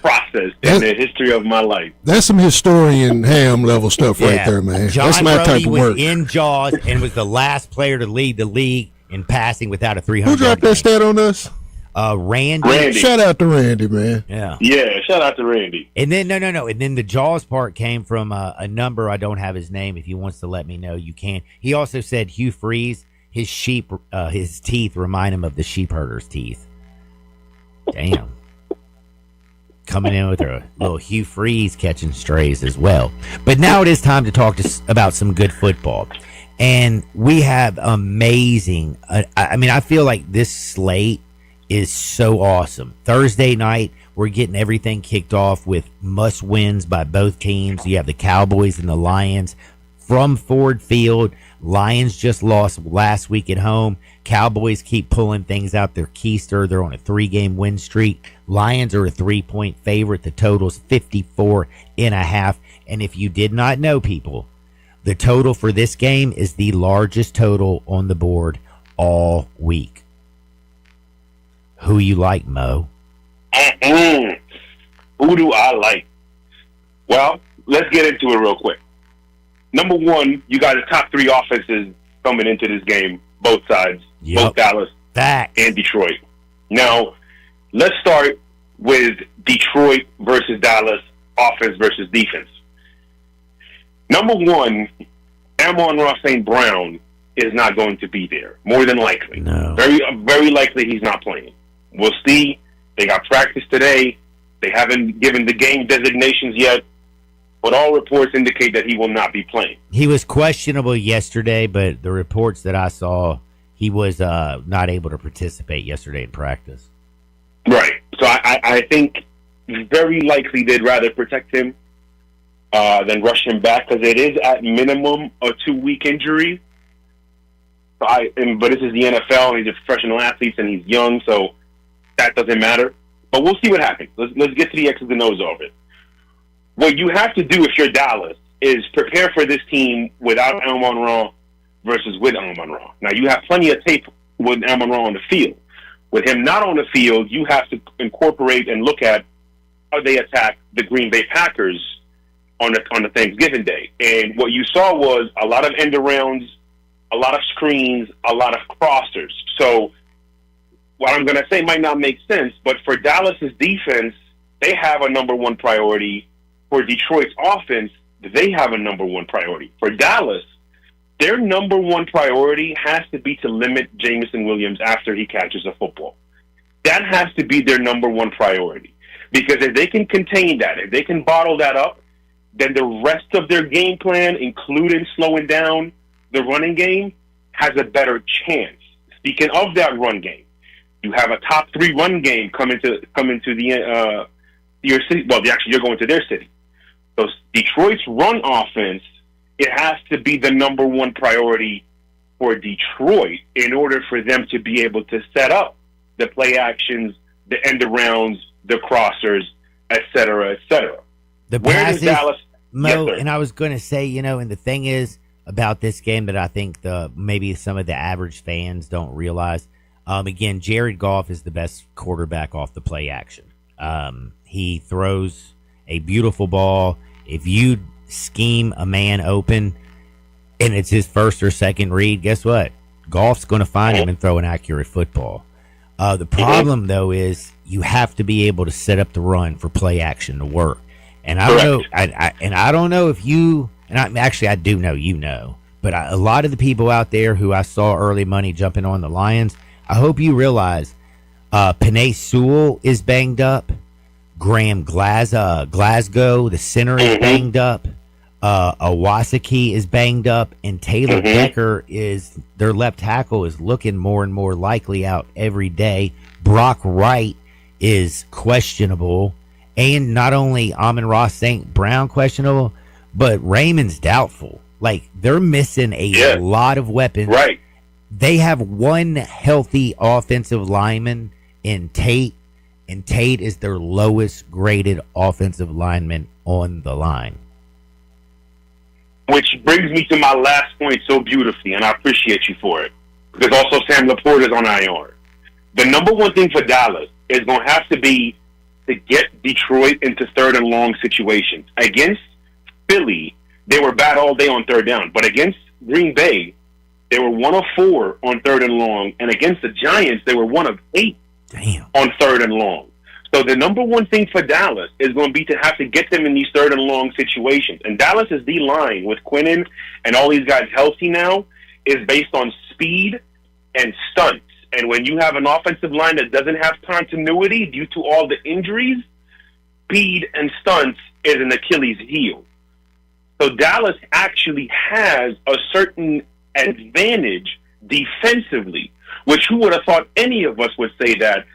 processed in the history of my life. That's some historian ham level stuff right there, man. John That's my Brody type of was work. in Jaws and was the last player to lead the league in passing without a 300. Who dropped that stat on us? Randy. Shout out to Randy, man. Yeah, shout out to Randy. And then no. And then the Jaws part came from a number. I don't have his name. If he wants to let me know, you can. He also said Hugh Freeze, his teeth remind him of the sheep herder's teeth. Damn. Coming in with a little Hugh Freeze catching strays as well. But now it is time to talk about some good football. And we have amazing. I feel like this slate is so awesome. Thursday night, we're getting everything kicked off with must wins by both teams. You have the Cowboys and the Lions from Ford Field. Lions just lost last week at home. Cowboys keep pulling things out their keister. They're on a 3-game win streak. Lions are a 3-point favorite. The total's 54.5. And if you did not know, people, the total for this game is the largest total on the board all week. Who you like, Mo? Who do I like? Well, let's get into it real quick. Number one, you got the top 3 offenses coming into this game, both sides, both Dallas and Detroit. Now, let's start with Detroit versus Dallas, offense versus defense. Number one, Amon-Ra St. Brown is not going to be there, more than likely. No. Very likely he's not playing. We'll see. They got practice today. They haven't given the game designations yet, but all reports indicate that he will not be playing. He was questionable yesterday, but the reports that I saw, he was not able to participate yesterday in practice. Right. So I think very likely they'd rather protect him than rush him back because it is at minimum a 2-week injury. But this is the NFL, and he's a professional athlete, and he's young, so that doesn't matter. But we'll see what happens. Let's get to the X's and O's of it. What you have to do if you're Dallas is prepare for this team without Amon-Ra versus with Amon-Ra. Now, you have plenty of tape with Amon-Ra on the field. With him not on the field, you have to incorporate and look at how they attack the Green Bay Packers on the Thanksgiving Day. And what you saw was a lot of end arounds, a lot of screens, a lot of crossers. So what I'm going to say might not make sense, but for Dallas's defense, they have a number one priority. For Detroit's offense, they have a number one priority. For Dallas, their number one priority has to be to limit Jameson Williams after he catches a football. That has to be their number one priority. Because if they can contain that, if they can bottle that up, then the rest of their game plan, including slowing down the running game, has a better chance. Speaking of that run game, you have a top 3 run game coming to the your city. Well, actually, you're going to their city. So Detroit's run offense, it has to be the number one priority for Detroit in order for them to be able to set up the play actions, the end arounds, the crossers, et cetera, et cetera. Where does Dallas? Mo, and I was going to say, and the thing is about this game that I think maybe some of the average fans don't realize. Again, Jared Goff is the best quarterback off the play action. He throws a beautiful ball. If you scheme a man open, and it's his first or second read, guess what? Goff's going to find him and throw an accurate football. The problem, though, is you have to be able to set up the run for play action to work. And I don't know, I don't know if you, I do know you know, but a lot of the people out there who I saw early money jumping on the Lions, I hope you realize Penei Sewell is banged up. Graham Glasgow, the center, is banged up. Awasaki is banged up, and Taylor Decker their left tackle is looking more and more likely out every day. Brock Wright is questionable, and not only Amon-Ra St. Brown questionable, but Raymond's doubtful. Like, they're missing a lot of weapons. Right. They have one healthy offensive lineman in Tate, and Tate is their lowest graded offensive lineman on the line. Which brings me to my last point so beautifully, and I appreciate you for it. Because also Sam Laporte is on IR. The number one thing for Dallas is going to have to be to get Detroit into third and long situations. Against Philly, they were bad all day on third down. But against Green Bay, they were 1 of 4 on third and long. And against the Giants, they were 1 of 8 on third and long. So the number one thing for Dallas is going to be to have to get them in these third and long situations. And Dallas's D-line with Quinnen and all these guys healthy now is based on speed and stunts. And when you have an offensive line that doesn't have continuity due to all the injuries, speed and stunts is an Achilles heel. So Dallas actually has a certain advantage defensively, which who would have thought any of us would say that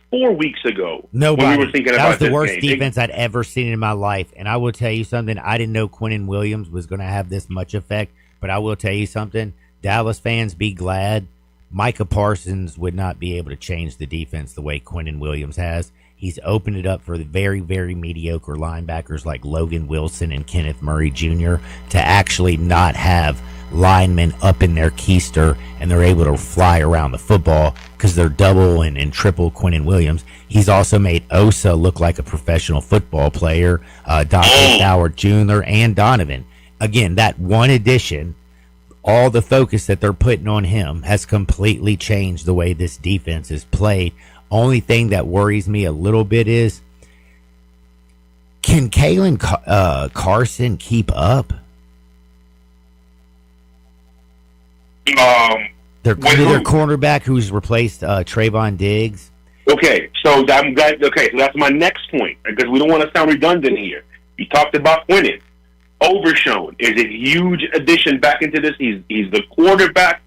4 weeks ago. Nobody. When we were thinking that about was the this worst game. defense I'd ever seen in my life. And I will tell you something. I didn't know Quinnen Williams was going to have this much effect. But I will tell you something. Dallas fans, be glad. Micah Parsons would not be able to change the defense the way Quinnen Williams has. He's opened it up for the very, very mediocre linebackers like Logan Wilson and Kenneth Murray Jr. to actually not have linemen up in their keister, and they're able to fly around the football because they're double and triple Quinnen Williams. He's also made Osa look like a professional football player, Dante Howard Jr. and Donovan. Again, that one addition, all the focus that they're putting on him has completely changed the way this defense is played. Only thing that worries me a little bit is, can Kalen Carson keep up? Their cornerback who's replaced Trayvon Diggs. Okay, so I'm glad. Okay, so that's my next point because we don't want to sound redundant here. You talked about Quinnen. Overshown is a huge addition back into this. He's the quarterback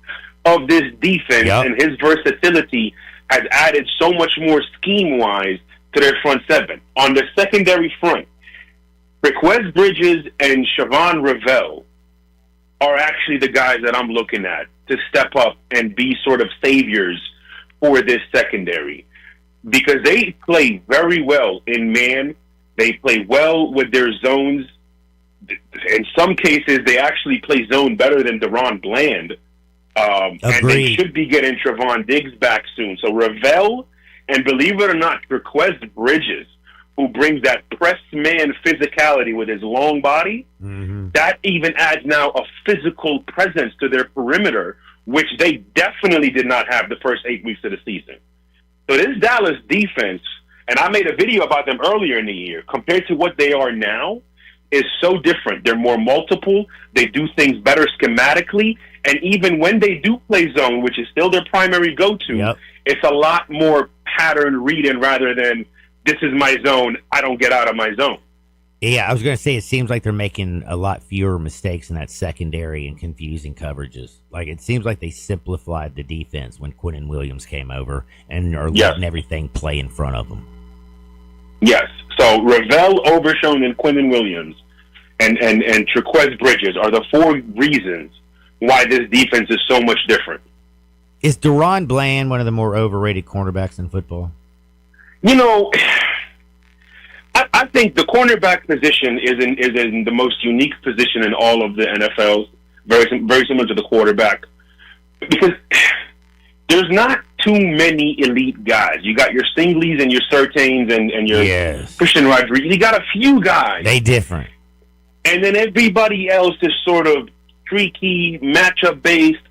of this defense, and his versatility has added so much more scheme-wise to their front seven. On the secondary front, Requez Bridges and Siobhan Ravel are actually the guys that I'm looking at to step up and be sort of saviors for this secondary because they play very well in man. They play well with their zones. In some cases, they actually play zone better than Deron Bland. And they should be getting Trevon Diggs back soon. So Ravel, and believe it or not, Requez Bridges, who brings that press man physicality with his long body, that even adds now a physical presence to their perimeter, which they definitely did not have the first 8 weeks of the season. So this Dallas defense, and I made a video about them earlier in the year, compared to what they are now, is so different. They're more multiple. They do things better schematically. And even when they do play zone, which is still their primary go-to, it's a lot more pattern reading rather than this is my zone, I don't get out of my zone. Yeah, I was going to say it seems like they're making a lot fewer mistakes in that secondary and confusing coverages. Like it seems like they simplified the defense when Quinnen Williams came over and are letting everything play in front of them. Yes. So Ravel, Overshown, and Quinnen Williams and Trequez Bridges are the 4 reasons why this defense is so much different. Is Deron Bland one of the more overrated cornerbacks in football? You know, I think the cornerback position is in the most unique position in all of the NFL, very similar to the quarterback, because there's not too many elite guys. You got your Stingleys and your Surtains and your Christian Rodriguez. You got a few guys. They different. And then everybody else is sort of streaky, matchup based.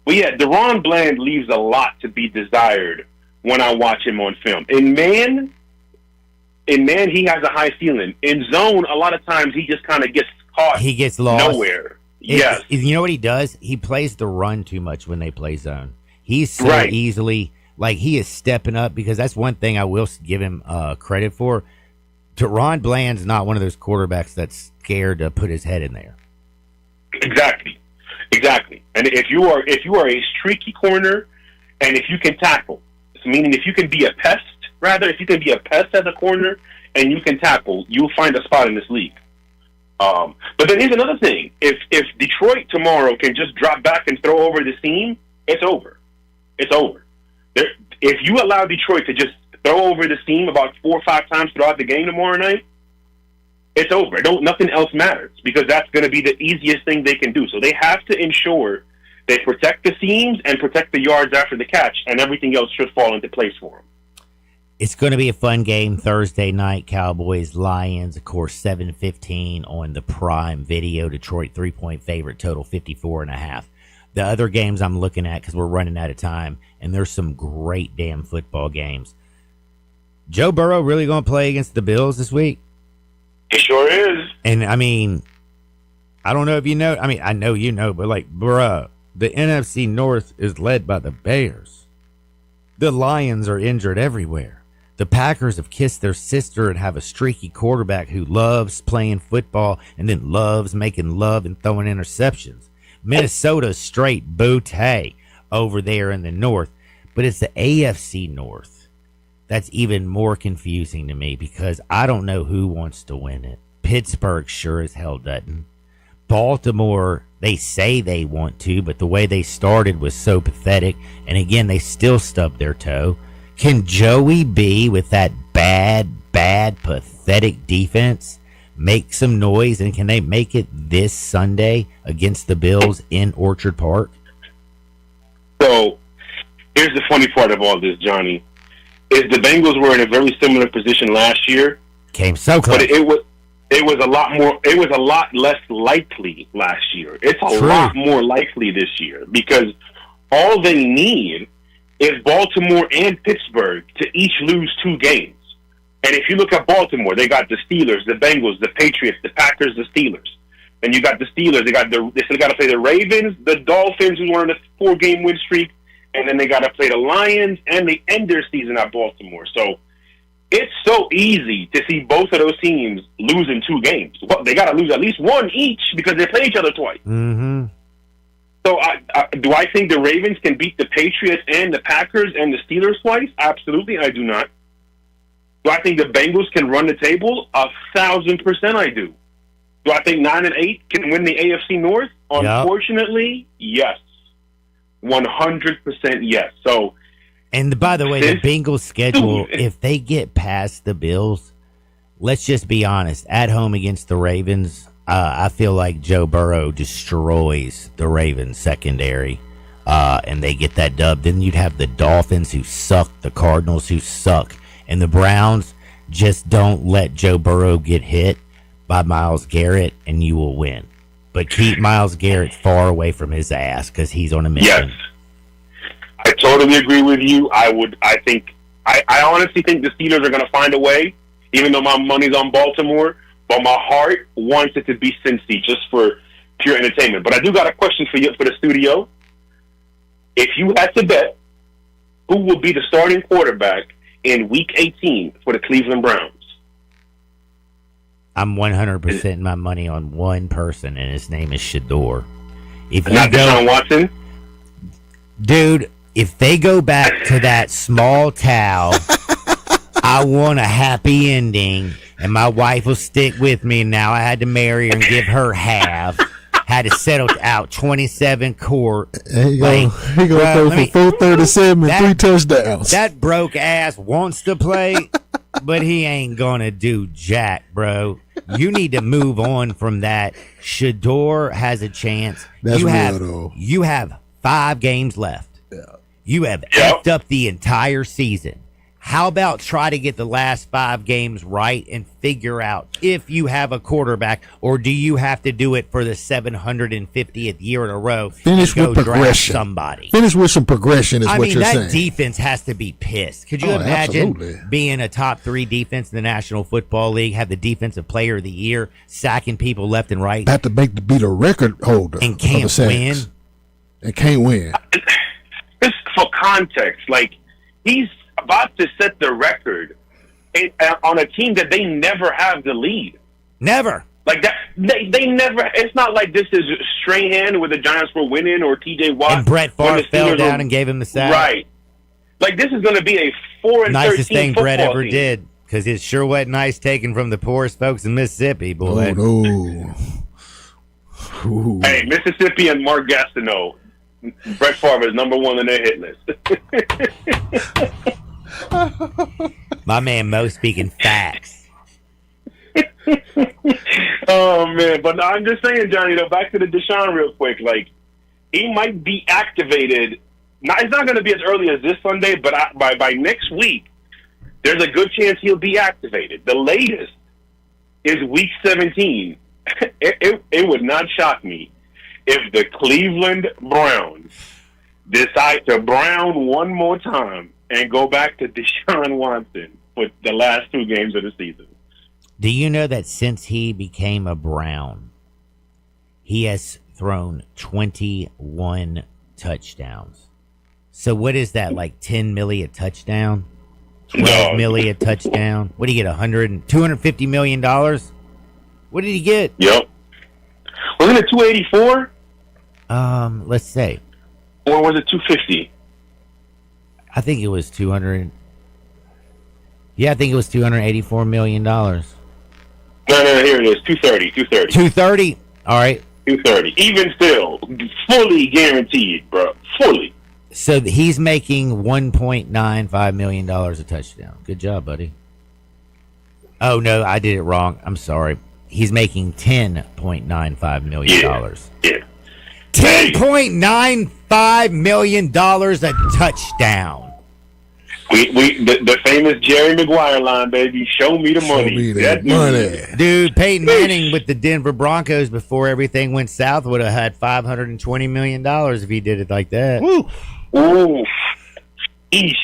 But yeah, DaRon Bland leaves a lot to be desired when I watch him on film. In man, he has a high ceiling. In zone, a lot of times he just kind of gets caught. He gets lost nowhere. Yes. You know what he does? He plays the run too much when they play zone. He's so Right. easily, like, he is stepping up, because that's one thing I will give him credit for. DaRon Bland's not one of those quarterbacks that's scared to put his head in there. Exactly. And if you are a streaky corner, and if you can tackle, meaning if you can be a pest as a corner, and you can tackle, you'll find a spot in this league. But then here's another thing: if Detroit tomorrow can just drop back and throw over the seam, it's over. It's over. If you allow Detroit to just throw over the seam about 4 or 5 times throughout the game tomorrow night, it's over. Nothing else matters, because that's going to be the easiest thing they can do. So they have to ensure they protect the seams and protect the yards after the catch, and everything else should fall into place for them. It's going to be a fun game Thursday night. Cowboys, Lions, of course, 7:15 on the Prime Video. Detroit 3-point favorite, total 54.5. The other games I'm looking at, because we're running out of time, and there's some great damn football games. Joe Burrow really going to play against the Bills this week? He sure is. And, I mean, I don't know if you know. I mean, I know you know, but, like, bruh, the NFC North is led by the Bears. The Lions are injured everywhere. The Packers have kissed their sister and have a streaky quarterback who loves playing football and then loves making love and throwing interceptions. Minnesota's straight bootay over there in the North. But it's the AFC North that's even more confusing to me, because I don't know who wants to win it. Pittsburgh sure as hell doesn't. Baltimore, they say they want to, but the way they started was so pathetic. And again, they still stubbed their toe. Can Joey B, with that bad, pathetic defense, make some noise? And can they make it this Sunday against the Bills in Orchard Park? So here's the funny part of all this, Johnny, is the Bengals were in a very similar position last year. Came so close. But it was a lot less likely last year. It's a lot more likely this year, because all they need is Baltimore and Pittsburgh to each lose 2 games. And if you look at Baltimore, they got the Steelers, the Bengals, the Patriots, the Packers, the Steelers. And you got the Steelers, they still got to play the Ravens, the Dolphins, who's on a 4-game win streak, and then they got to play the Lions, and they end their season at Baltimore. So it's so easy to see both of those teams losing 2 games. Well, they got to lose at least 1 each, because they play each other twice. Mm-hmm. So do I think the Ravens can beat the Patriots and the Packers and the Steelers twice? Absolutely, I do not. Do I think the Bengals can run the table? 1,000% I do. Do I think 9-8 can win the AFC North? Unfortunately, yes. 100% yes. So, and by the way, the Bengals schedule, if they get past the Bills, let's just be honest, at home against the Ravens, I feel like Joe Burrow destroys the Ravens secondary, and they get that dub. Then you'd have the Dolphins, who suck, the Cardinals, who suck, and the Browns. Just don't let Joe Burrow get hit by Myles Garrett, and you will win. But keep Myles Garrett far away from his ass, because he's on a mission. Yes, I totally agree with you. I honestly think the Steelers are going to find a way, even though my money's on Baltimore. But my heart wants it to be Cincy, just for pure entertainment. But I do got a question for you, for the studio. If you had to bet, who will be the starting quarterback in Week 18 for the Cleveland Browns? I'm 100% my money on one person, and his name is Shador. If you Not Deshaun Watson? Dude, if they go back to that small town, I want a happy ending, and my wife will stick with me. And now I had to marry her and give her half. Had to settle out 27 court. He gonna throw for 437 and 3 touchdowns. That broke ass wants to play, but he ain't gonna do jack, bro. You need to move on from that. Shador has a chance. That's you real, have though. you have 5 games left. You have effed up the entire season. How about try to get the last 5 games right and figure out if you have a quarterback, or do you have to do it for the 750th year in a row? Finish and with go draft progression. somebody. Finish with some progression is I what mean, you're that saying. defense has to be pissed. Could you Oh, imagine absolutely. being a top 3 defense in the National Football League, have the Defensive Player of the Year, sacking people left and right, Have to be the record holder and of the can't sacks. win? And can't win. Just for context, like he's about to set the record on a team that they never have the lead. Never. Like that, they never. It's not like this is Strahan where the Giants were winning or T.J. Watt And Brett when Favre the fell Steelers down were- and gave him the sack. Right. Like this is going to be a 4-13 Nicest thing football Brett ever team. did, because it sure wasn't nice taking from the poorest folks in Mississippi, boy. Oh, no. Ooh. Hey, Mississippi and Mark Gastineau. Brett Favre is number 1 on their hit list. My man Mo speaking facts. Oh man, but I'm just saying, Johnny. Though, back to the Deshaun real quick. Like he might be activated. Now, it's not going to be as early as this Sunday, but by next week, there's a good chance he'll be activated. The latest is Week 17. It would not shock me if the Cleveland Browns decide to Brown one more time and go back to Deshaun Watson for the last 2 games of the season. Do you know that since he became a Brown, he has thrown 21 touchdowns? So what is that, like 10 milli a touchdown? 12 milli a touchdown? What do you get, $250 million? What did he get? Yep. Wasn't it 284? Let's say. Or was it 250? I think it was 200. Yeah, I think it was $284 million. No, here it is. 230. 230. All right. 230. Even still, fully guaranteed, bro. Fully. So he's making $1.95 million a touchdown. Good job, buddy. Oh, no, I did it wrong. I'm sorry. He's making $10.95 million. Yeah. $10.95 million a touchdown. The famous Jerry Maguire line, baby. Show me the money. me the That money. Dude, Peyton Manning with the Denver Broncos before everything went south would have had $520 million if he did it like that. Ooh. Eesh.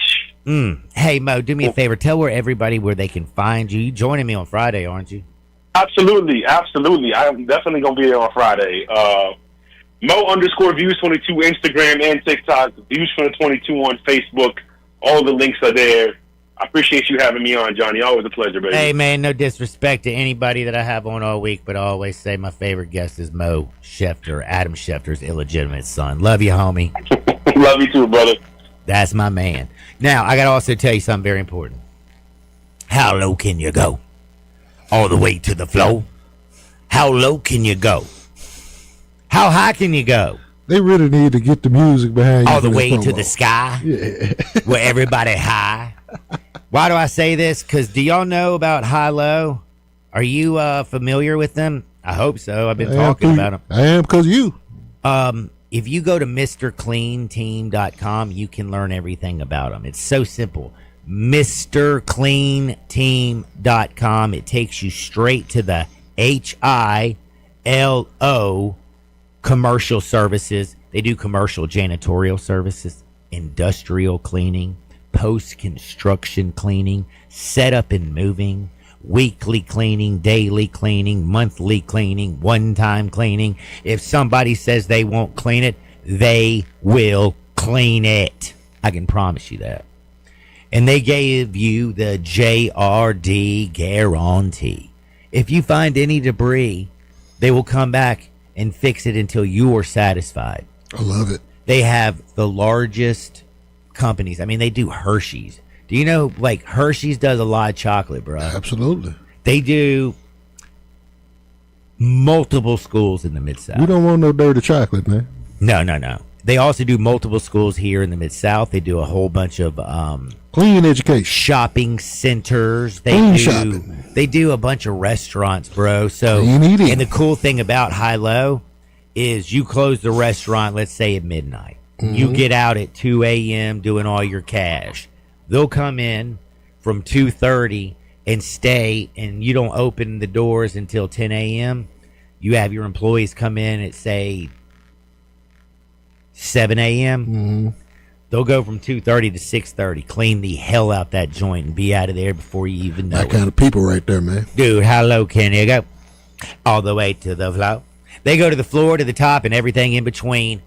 Hey, Mo, do me a favor. Tell where they can find you. You joining me on Friday, aren't you? Absolutely. I'm definitely going to be there on Friday. Mo_Views22 Instagram and TikTok. Views from the 22 on Facebook. All the links are there. I appreciate you having me on, Johnny. Always a pleasure, baby. Hey, man, no disrespect to anybody that I have on all week, but I always say my favorite guest is Mo Schefter, Adam Schefter's illegitimate son. Love you, homie. Love you too, brother. That's my man. Now, I got to also tell you something very important. How low can you go? All the way to the floor? How low can you go? How high can you go? They really need to get the music behind you. All the for this way to promo. the sky? Yeah. Where everybody high? Why do I say this? Because do y'all know about High Low? Are you familiar with them? I hope so. I've been talking about them. I am because you. If you go to MrCleanTeam.com, you can learn everything about them. It's so simple. MrCleanTeam.com. It takes you straight to the HILO commercial services. They do commercial janitorial services, industrial cleaning, post-construction cleaning, setup and moving, weekly cleaning, daily cleaning, monthly cleaning, one-time cleaning. If somebody says they won't clean it, they will clean it. I can promise you that. And they gave you the JRD guarantee. If you find any debris, they will come back and fix it until you are satisfied. I love it. They have the largest companies. I mean, they do Hershey's. Do you know, like, Hershey's does a lot of chocolate, bro? Absolutely. They do multiple schools in the Mid-South. We don't want no dirty chocolate, man. No. They also do multiple schools here in the Mid-South. They do a whole bunch of clean education, shopping centers. Clean shopping. They do a bunch of restaurants, bro. So, Clean eating. and the cool thing about High-Low is you close the restaurant, let's say at midnight. You get out at 2 a.m. doing all your cash. They'll come in, from 2:30 and stay, and you don't open the doors until 10 a.m., you have your employees come in at, say, 7 a.m., they'll go from 2:30 to 6:30, clean the hell out that joint, and be out of there before you even know That kind of people right there, man. Dude, how low can you go? All the way to the floor. They go to the floor, to the top, and everything in between.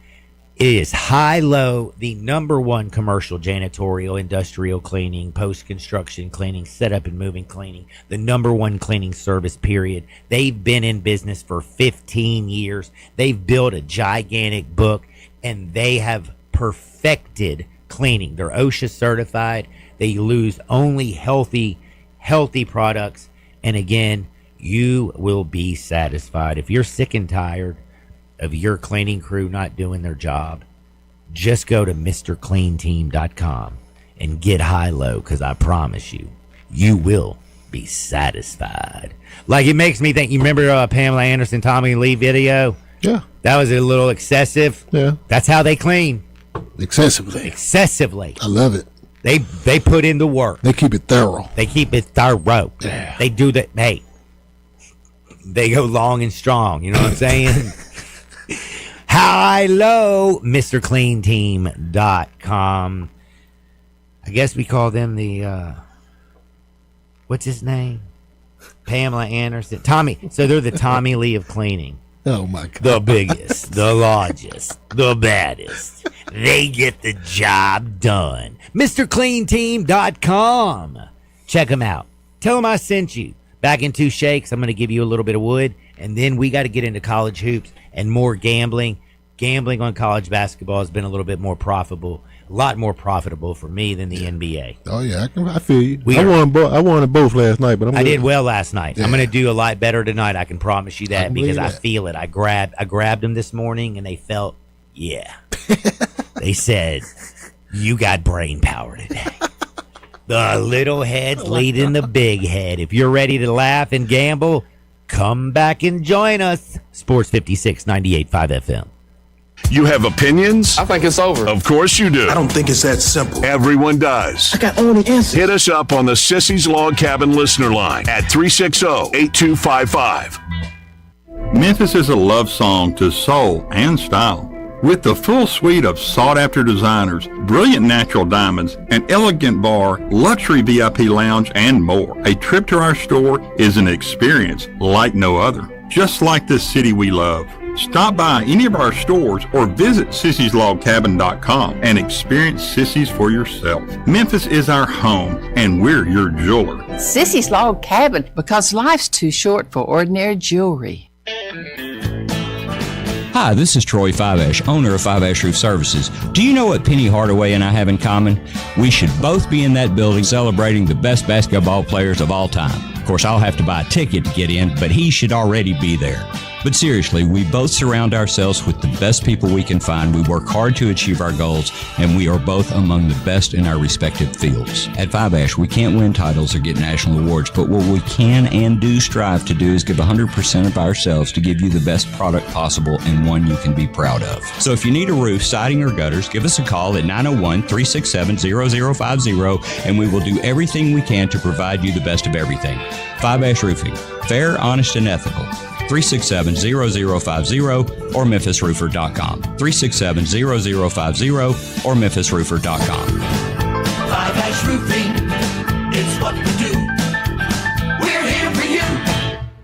It is high-low, the number one commercial janitorial, industrial cleaning, post-construction cleaning, setup and moving cleaning, the number one cleaning service, period. They've been in business for 15 years. They've built a gigantic book, and they have perfected cleaning. They're OSHA certified. They use only healthy products. And again, you will be satisfied. If you're sick and tired of your cleaning crew not doing their job, just go to MrCleanTeam.com and get high-low, because I promise you, you will be satisfied. Like, it makes me think, you remember Pamela Anderson, Tommy Lee video? Yeah. That was a little excessive. Yeah. That's how they clean. Excessively. I love it. They put in the work. They keep it thorough. Yeah. They do that. Hey, they go long and strong. You know what I'm saying? High-low, MrCleanTeam.com. I guess we call them the, what's his name? Pamela Anderson. Tommy. So they're the Tommy Lee of cleaning. Oh, my God. The biggest, the largest, the baddest. They get the job done. MrCleanTeam.com. Check them out. Tell them I sent you. Back in 2 shakes, I'm going to give you a little bit of wood, and then we got to get into college hoops and more gambling. Gambling on college basketball has been a little bit more profitable, a lot more profitable for me than the NBA. Oh, yeah, I feel you. I won both last night, but I did well last night. Yeah. I'm going to do a lot better tonight. I can promise you that, because I feel it. I grabbed them this morning, and they felt, yeah. They said, you got brain power today. The little head's leading the big head. If you're ready to laugh and gamble, come back and join us. Sports 56, 98.5 FM. You have opinions? I think it's over. Of course you do. I don't think it's that simple. Everyone does. I got all the answers. Hit us up on the Sissy's Log Cabin listener line at 360-8255. Memphis is a love song to soul and style. With the full suite of sought-after designers, brilliant natural diamonds, an elegant bar, luxury VIP lounge, and more, a trip to our store is an experience like no other. Just like this city we love. Stop by any of our stores or visit Sissy'sLogCabin.com and experience Sissy's for yourself. Memphis is our home, and we're your jeweler. Sissy's Log Cabin, because life's too short for ordinary jewelry. Hi, this is Troy Fiveash, owner of Fiveash Roof Services. Do you know what Penny Hardaway and I have in common? We should both be in that building celebrating the best basketball players of all time. Of course, I'll have to buy a ticket to get in, but he should already be there. But seriously, we both surround ourselves with the best people we can find. We work hard to achieve our goals, and we are both among the best in our respective fields. At Fiveash, we can't win titles or get national awards, but what we can and do strive to do is give 100% of ourselves to give you the best product possible and one you can be proud of. So if you need a roof, siding, or gutters, give us a call at 901-367-0050, and we will do everything we can to provide you the best of everything. Fiveash Roofing. Fair, honest, and ethical. 367-0050 or MemphisRoofer.com. 367-0050 or MemphisRoofer.com. Fiveash Roofing, it's what we do. We're here for you.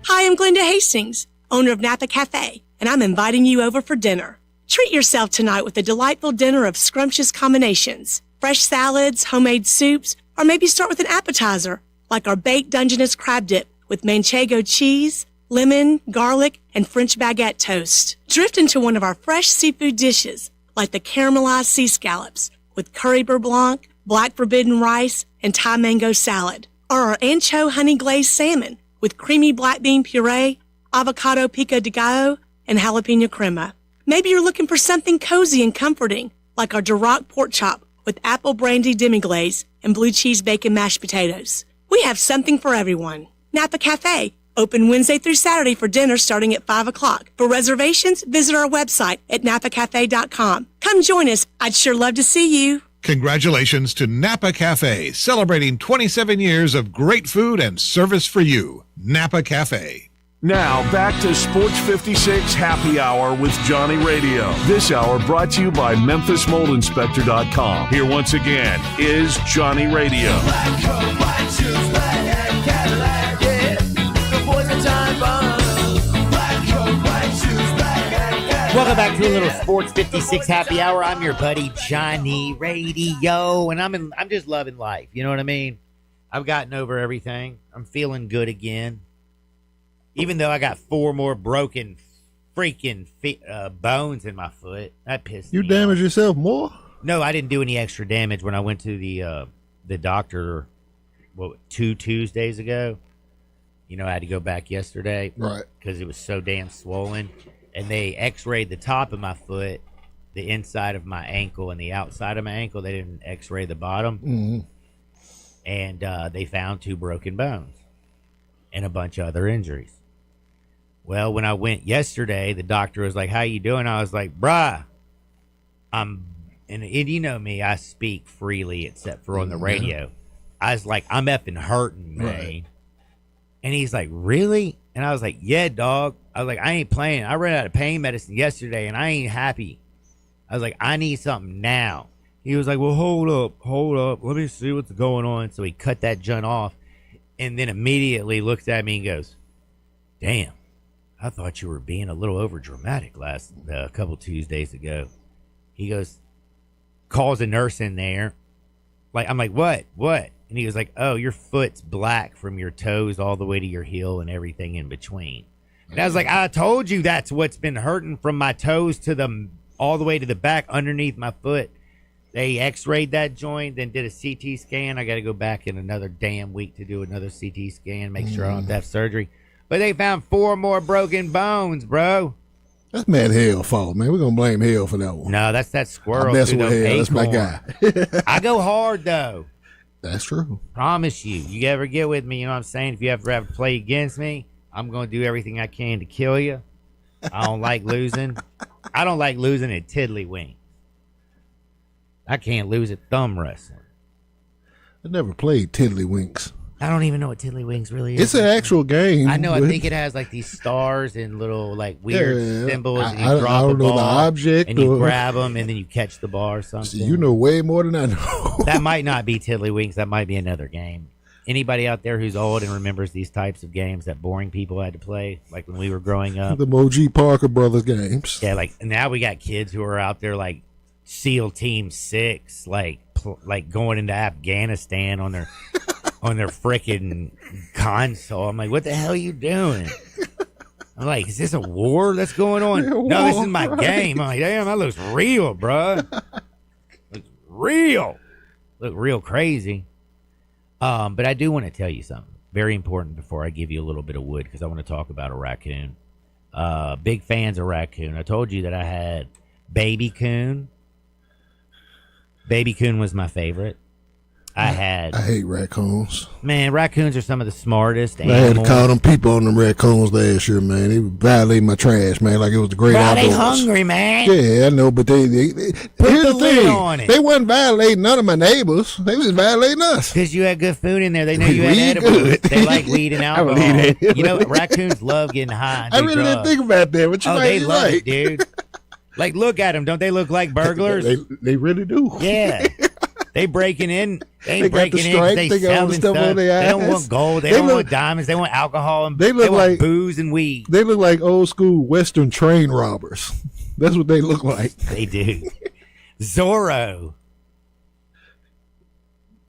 Hi, I'm Glenda Hastings, owner of Napa Cafe, and I'm inviting you over for dinner. Treat yourself tonight with a delightful dinner of scrumptious combinations, fresh salads, homemade soups, or maybe start with an appetizer, like our baked Dungeness crab dip with manchego cheese, lemon, garlic, and French baguette toast. Drift into one of our fresh seafood dishes, like the caramelized sea scallops with curry beurre blanc, black forbidden rice, and Thai mango salad. Or our ancho honey glazed salmon with creamy black bean puree, avocado pico de gallo, and jalapeno crema. Maybe you're looking for something cozy and comforting, like our Duroc pork chop with apple brandy demi-glaze and blue cheese bacon mashed potatoes. We have something for everyone. Napa Cafe, open Wednesday through Saturday for dinner starting at 5 o'clock. For reservations, visit our website at napacafe.com. Come join us. I'd sure love to see you. Congratulations to Napa Cafe, celebrating 27 years of great food and service for you. Napa Cafe. Now, back to Sports 56 Happy Hour with Johnny Radio. This hour brought to you by MemphisMoldInspector.com. Here once again is Johnny Radio. Welcome back to a little Sports 56 Happy Hour. I'm your buddy Johnny Radio, and I'm just loving life. You know what I mean? I've gotten over everything. I'm feeling good again. Even though I got 4 more broken freaking bones in my foot. That pissed me You damaged yourself more? No, I didn't do any extra damage when I went to the doctor 2 Tuesdays ago. You know, I had to go back yesterday. Right. Because it was so damn swollen. And they x-rayed the top of my foot, the inside of my ankle, and the outside of my ankle. They didn't x-ray the bottom. Mm-hmm. And they found 2 broken bones and a bunch of other injuries. Well, when I went yesterday, the doctor was like, how you doing? I was like, bruh, and you know me, I speak freely except for on the radio. I was like, I'm effing hurting, man. Right. And he's like, really? And I was like, yeah, dog. I was like, I ain't playing. I ran out of pain medicine yesterday, and I ain't happy. I was like, I need something now. He was like, well, hold up. Let me see what's going on. So he cut that junk off and then immediately looks at me and goes, damn, I thought you were being a little over dramatic last couple Tuesdays ago. He goes, calls a nurse in there. Like, I'm like, what? And he was like, oh, your foot's black from your toes all the way to your heel and everything in between. And I was like, I told you that's what's been hurting from my toes to all the way to the back underneath my foot. They x-rayed that joint, then did a CT scan. I got to go back in another damn week to do another CT scan, make sure I don't have to have surgery. But they found 4 more broken bones, bro. That's Matt Hale's fault, man. We're going to blame Hale for that one. No, that's that squirrel. I'm messing with Hale. That's my guy. I go hard, though. That's true. Promise you. You ever get with me, you know what I'm saying? If you ever have to play against me, I'm going to do everything I can to kill you. I don't like losing. I don't like losing at tiddlywinks. I can't lose at thumb wrestling. I never played tiddlywinks. I don't even know what tiddlywinks really is. It's an actual game. I know. I think it has like these stars and little like weird symbols. And you drop I don't know the object. And you grab them and then you catch the ball or something. See, you know way more than I know. That might not be tiddlywinks. That might be another game. Anybody out there who's old and remembers these types of games that boring people had to play, like when we were growing up? The Moji Parker Brothers games. Yeah, like now we got kids who are out there like SEAL Team 6, like going into Afghanistan on their on their freaking console. I'm like, what the hell are you doing? I'm like, is this a war that's going on? No, this is my game. I'm like, damn, that looks real, bro. Looks real. Look real crazy. But I do want to tell you something very important before I give you a little bit of wood, because I want to talk about a raccoon. Big fans of raccoon. I told you that I had Baby Coon. Baby Coon was my favorite. I hate raccoons. Man, raccoons are some of the smartest I had to animals. call them people on them raccoons last year, man. They violating my trash, man, like it was the great outdoors. They hungry, man. Yeah, I know, but they here's the thing. On it. They wasn't violating none of my neighbors. They was violating us. Because you had good food in there. They know you had edibles. They like weed and alcohol. You know, raccoons love getting high. I really didn't think about that, but they love it, dude. Like, look at them. Don't they look like burglars? They really do. Yeah. They breaking in. They ain't got the breaking in. stripes, They they got all the selling stuff stuff. on their They don't eyes. want gold. They don't want diamonds. They want alcohol and They look want like booze and weed. They look like old school Western train robbers. That's what they look like. They do. Zorro.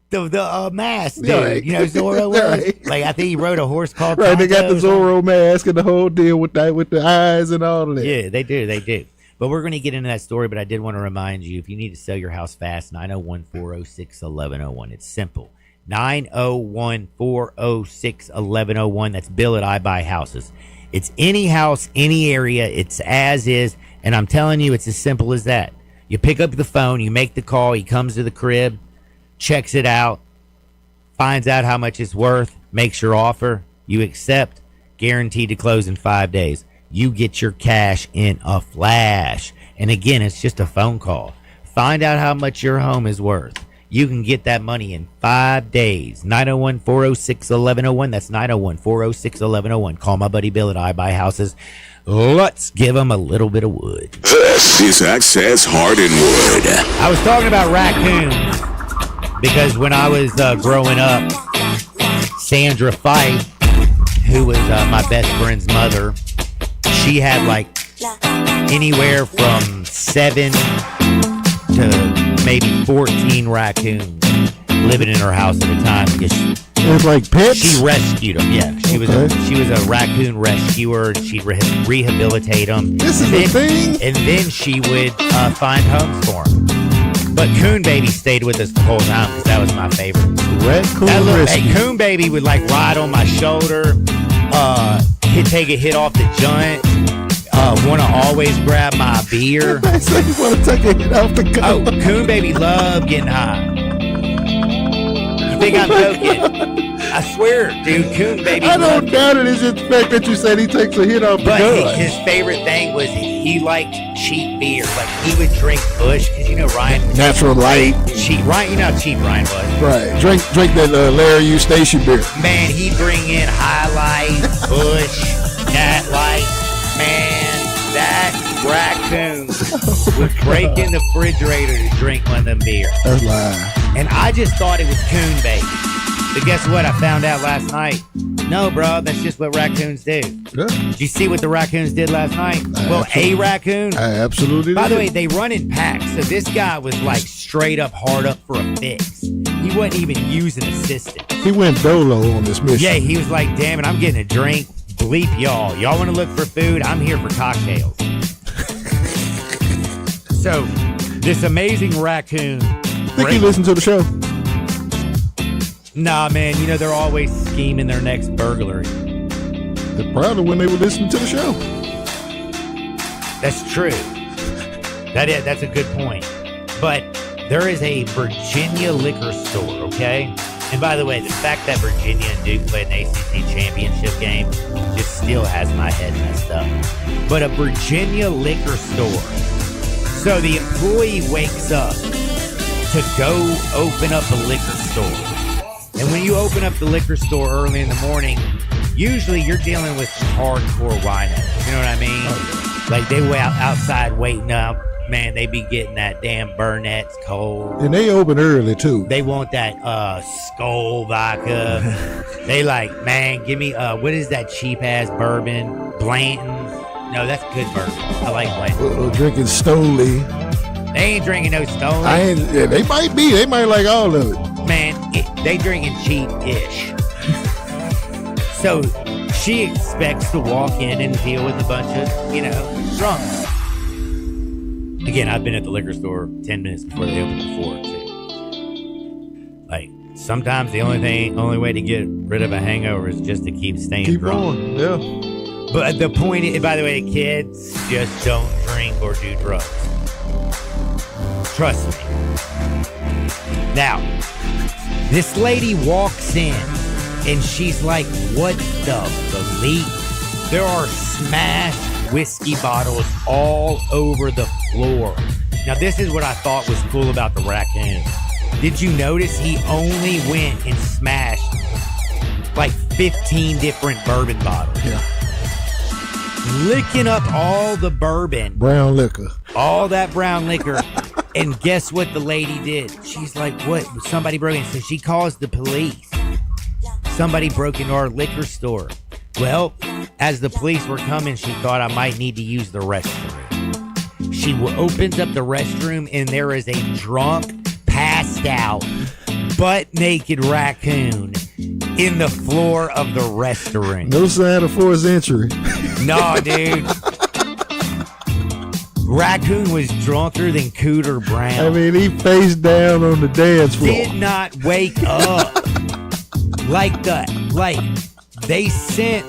The mask, dude. Right. You know who Zorro was? Right. Like, I think he rode a horse called Right, they got the Tonto or Zorro mask and the whole deal with the eyes and all of that. Yeah, they do. But we're going to get into that story, but I did want to remind you, if you need to sell your house fast, 901-406-1101. It's simple. 901-406-1101. That's Bill at I Buy Houses. It's any house, any area. It's as is. And I'm telling you, it's as simple as that. You pick up the phone, you make the call, he comes to the crib, checks it out, finds out how much it's worth, makes your offer, you accept, guaranteed to close in 5 days. You get your cash in a flash. And again, it's just a phone call. Find out how much your home is worth. You can get that money in 5 days. 901-406-1101. That's 901-406-1101. Call my buddy Bill at I Buy Houses. Let's give him a little bit of wood. This is Access Hardwood. I was talking about raccoons because when I was growing up, Sandra Fife, who was my best friend's mother, she had like anywhere from 7 to maybe 14 raccoons living in her house at a time. It's like pets? She rescued them. Yeah, she was a raccoon rescuer. And she'd rehabilitate them. This is a thing. And then she would find homes for them. But Coon Baby stayed with us the whole time because that was my favorite. Raccoon rescue. Coon Baby would like ride on my shoulder, take a hit off the joint, want to always grab my beer. I said you want to take a hit off the gun. Oh, Coon Baby loved getting high. You think I'm joking? I swear, dude, Coon Baby. I don't doubt it. It's just the fact that you said he takes a hit off the gun. But his favorite thing was he liked cheap beer. Like he would drink Busch because you know Ryan. Natural Light. Cheap, Ryan. You know how cheap Ryan was. Right. Drink that Larry U Station beer. Man, he'd bring in High Life, Busch, Nat Light. Man, that raccoon would break in the refrigerator to drink one of them beers. That's lying. And I just thought it was Coon Baby. But guess what? I found out last night. No, bro, that's just what raccoons do. Yeah. Did you see what the raccoons did last night? A raccoon. I absolutely By did. the way, they run in packs. So this guy was like straight up hard up for a fix. He wasn't even using assistance. He went dolo on this mission. Yeah, he was like, damn it, I'm getting a drink. Bleep y'all. Y'all want to look for food? I'm here for cocktails. So, this amazing raccoon. Think you listen to the show? Nah, man. You know, they're always scheming their next burglary. They're probably when they were listening to the show. That's true. That's a good point. But there is a Virginia liquor store, okay? And by the way, the fact that Virginia and Duke played an ACC championship game just still has my head messed up. But a Virginia liquor store. So the employee wakes up to go open up a liquor store. And when you open up the liquor store early in the morning, usually you're dealing with some hardcore winos. You know what I mean? Like they were outside waiting up. Man, they be getting that damn Burnett's cold. And they open early, too. They want that Skull vodka. They like, man, give me, what is that cheap-ass bourbon? Blanton's. No, that's good bourbon. I like Blanton's. Drinking Stoli. They ain't drinking no Stoli. They might be. They might like all of it. Man, they drinking cheap-ish. So she expects to walk in and deal with a bunch of, drunks. Again, I've been at the liquor store 10 minutes before they open before, too. Like, sometimes the only way to get rid of a hangover is just to keep staying drunk. Keep on, yeah. But the point is, by the way, kids, just don't drink or do drugs. Trust me. Now, this lady walks in, and she's like, what the bleep? There are smashed whiskey bottles all over the floor. Now, this is what I thought was cool about the raccoon. Did you notice he only went and smashed like 15 different bourbon bottles? Yeah. Licking up all the bourbon. Brown liquor. All that brown liquor. And guess what the lady did? She's like, what? Somebody broke in. So she calls the police. Somebody broke into our liquor store. Well, as the police were coming, she thought I might need to use the restroom. She opens up the restroom, and there is a drunk, passed out, butt-naked raccoon in the floor of the restaurant. No sign of forced entry. No, dude. Raccoon was drunker than Cooter Brown. I mean, he face down on the dance floor. Did not wake up. They sent,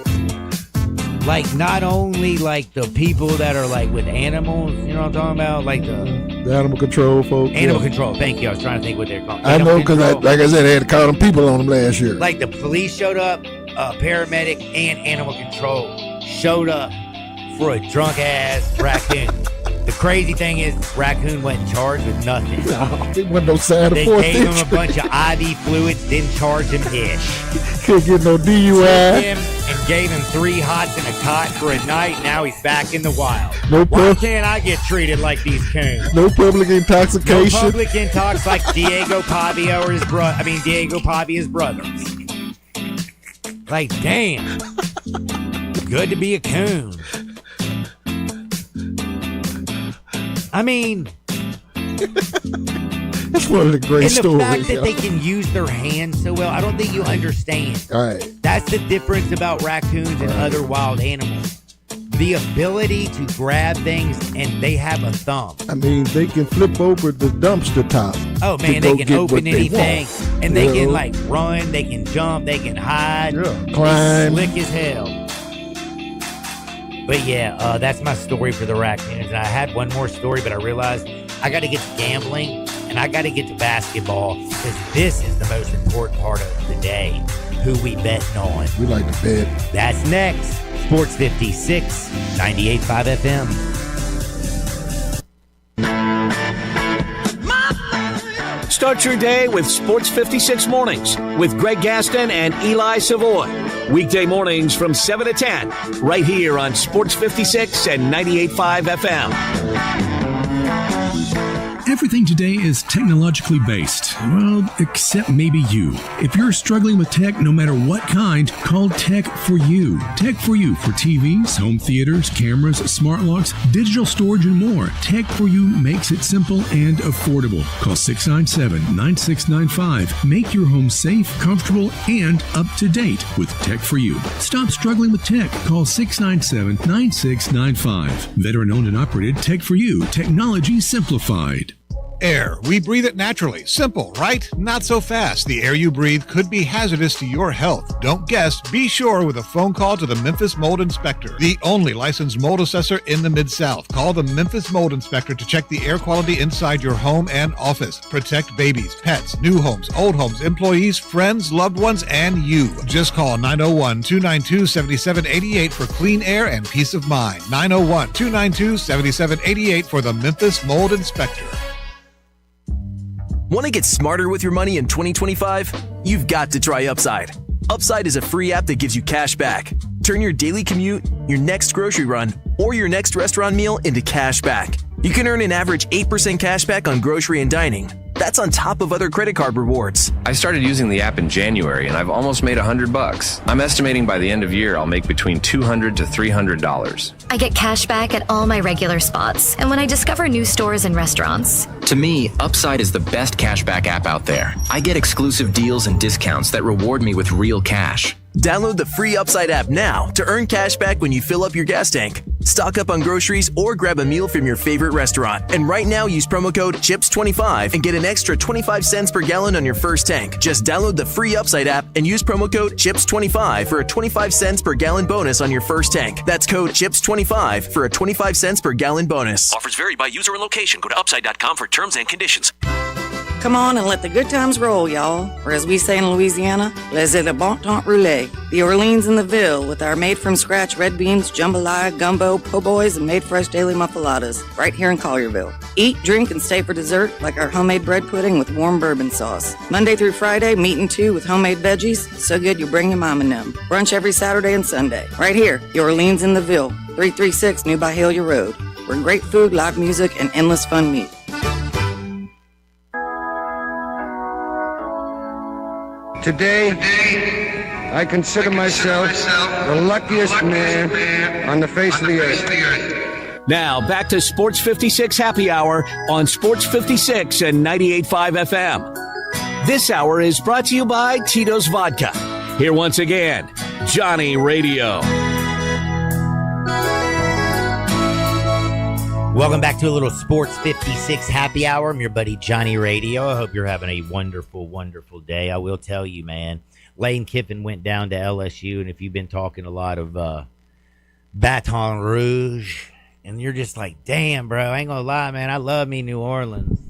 like, not only, like, the people that are, like, with animals, you know what I'm talking about? Like, the animal control folks. Animal control, thank you. I was trying to think what they're called. I know, because, like I said, they had to call them people on them last year. Like, the police showed up, paramedic and animal control showed up for a drunk-ass raccoon. The crazy thing is, Raccoon wasn't charged with nothing. It wasn't no sign They of fourth gave him a entry. bunch of IV fluids, didn't charge him ish. Couldn't get no Took DUI. him and gave him 3 hots and a cot for a night. Now he's back in the wild. No Why pub- can't I get treated like these coons? No public No intoxication. public intox like Diego Pavia or his brother. I mean, Diego Pavia's brother. Like, damn. Good to be a coon. I mean, That's one of the great and the stories. fact that yo. they can use their hands so well, I don't think you understand. All right. That's the difference about raccoons and other wild animals. The ability to grab things, and they have a thumb. I mean, they can flip over the dumpster top. Oh to man, go they can get open what they anything, want. and they You can know? like run, they can jump, they can hide, Climb. They slick as hell. But yeah, that's my story for the raccoons. And I had one more story, but I realized I got to get to gambling and I got to get to basketball because this is the most important part of the day. Who we betting on? We like to bet. That's next. Sports 56, 98.5 FM. Start your day with Sports 56 Mornings with Greg Gaston and Eli Savoy. Weekday mornings from 7 to 10, right here on Sports 56 and 98.5 FM. Everything today is technologically based. Well, except maybe you. If you're struggling with tech, no matter what kind, call Tech For You. Tech For You for TVs, home theaters, cameras, smart locks, digital storage, and more. Tech For You makes it simple and affordable. Call 697-9695. Make your home safe, comfortable, and up to date with Tech For You. Stop struggling with tech. Call 697-9695. Veteran-owned and operated Tech For You. Technology simplified. Air. We breathe it naturally. Simple, right? Not so fast. The air you breathe could be hazardous to your health. Don't guess. Be sure with a phone call to the Memphis Mold Inspector, the only licensed mold assessor in the Mid-South. Call the Memphis Mold Inspector to check the air quality inside your home and office. Protect babies, pets, new homes, old homes, employees, friends, loved ones, and you. Just call 901-292-7788 for clean air and peace of mind. 901-292-7788 for the Memphis Mold Inspector. Want to get smarter with your money in 2025? You've got to try Upside. Upside is a free app that gives you cash back. Turn your daily commute, your next grocery run, or your next restaurant meal into cash back. You can earn an average 8% cash back on grocery and dining. That's on top of other credit card rewards. I started using the app in January and I've almost made $100. I'm estimating by the end of year I'll make between $200 to $300. I get cash back at all my regular spots and when I discover new stores and restaurants. To me, Upside is the best cashback app out there. I get exclusive deals and discounts that reward me with real cash. Download the free Upside app now to earn cash back when you fill up your gas tank. Stock up on groceries or grab a meal from your favorite restaurant. And right now, use promo code CHIPS25 and get an extra 25 cents per gallon on your first tank. Just download the free Upside app and use promo code CHIPS25 for a 25 cents per gallon bonus on your first tank. That's code CHIPS25 for a 25 cents per gallon bonus. Offers vary by user and location. Go to upside.com for terms and conditions. Come on and let the good times roll, y'all. Or as we say in Louisiana, laissez le bon temps rouler. The Orleans in the Ville with our made-from-scratch red beans, jambalaya, gumbo, po' boys, and made-fresh daily muffaladas right here in Collierville. Eat, drink, and stay for dessert like our homemade bread pudding with warm bourbon sauce. Monday through Friday, meat and two with homemade veggies. So good you bring your mom and them. Brunch every Saturday and Sunday. Right here, the Orleans in the Ville, 336 New Byhalia Road. Where great food, live music, and endless fun meet. Today, I consider myself the luckiest man on the face of the earth. Now, back to Sports 56 Happy Hour on Sports 56 and 98.5 FM. This hour is brought to you by Tito's Vodka. Here once again, Johnny Radio. Welcome back to a little Sports 56 Happy Hour. I'm your buddy Johnny Radio. I hope you're having a wonderful, wonderful day. I will tell you, man, Lane Kiffin went down to LSU, and if you've been talking a lot of Baton Rouge, and you're just like, damn, bro, I ain't gonna lie, man, I love me New Orleans.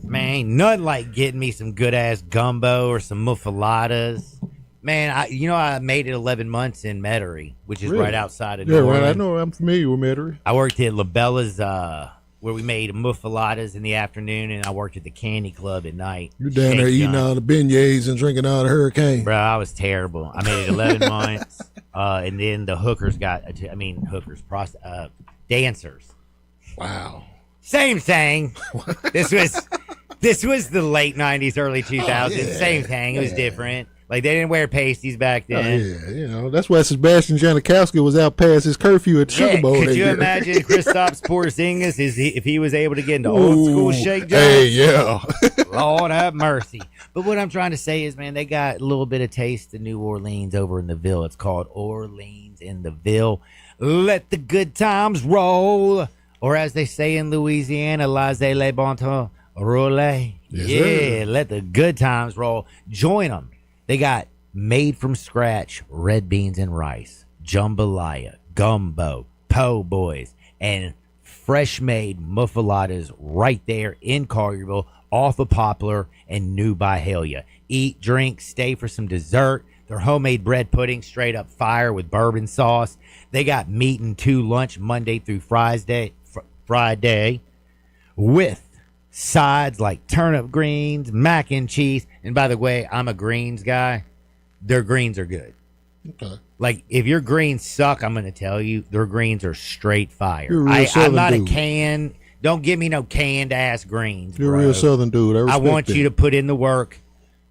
Man, ain't nothing like getting me some good-ass gumbo or some muffaladas. Man, I made it 11 months in Metairie, which is Really? right outside of Yeah, New right. I Orleans. know. I'm familiar with Metairie. I worked at LaBella's, where we made muffaladas in the afternoon, and I worked at the Candy Club at night. You're down there Shake eating Gun. all the beignets and drinking all the hurricane. Bro, I was terrible. I made it 11 months, and then the hookers dancers. Wow. Same thing. This was the late 90s, early 2000s. Same thing. It was different. Like, they didn't wear pasties back Oh, then. yeah, that's why Sebastian Janikowski was out past his curfew at the Sugar Bowl. Could that you year. imagine Kristaps Porzingis if he was able to get into old school shake jump? Hey, yeah. Lord have mercy. But what I'm trying to say is, man, they got a little bit of taste of New Orleans over in the Ville. It's called Orleans in the Ville. Let the good times roll. Or as they say in Louisiana, laissez les bon temps rouler. Yes, sir. Let the good times roll. Join them. They got made from scratch red beans and rice, jambalaya, gumbo, po' boys, and fresh made muffaladas right there in Collierville off of Poplar and New Byhalia. Eat, drink, stay for some dessert. Their homemade bread pudding straight up fire with bourbon sauce. They got meat and 2 lunch Monday through Friday with sides like turnip greens, mac and cheese. And by the way, I'm a greens guy. Their greens are good. Okay. Like, if your greens suck, I'm going to tell you, their greens are straight fire. You're a real I'm Southern not dude. a can. Don't give me no canned ass greens. You're bro. a real Southern dude. I respect want that. you to put in the work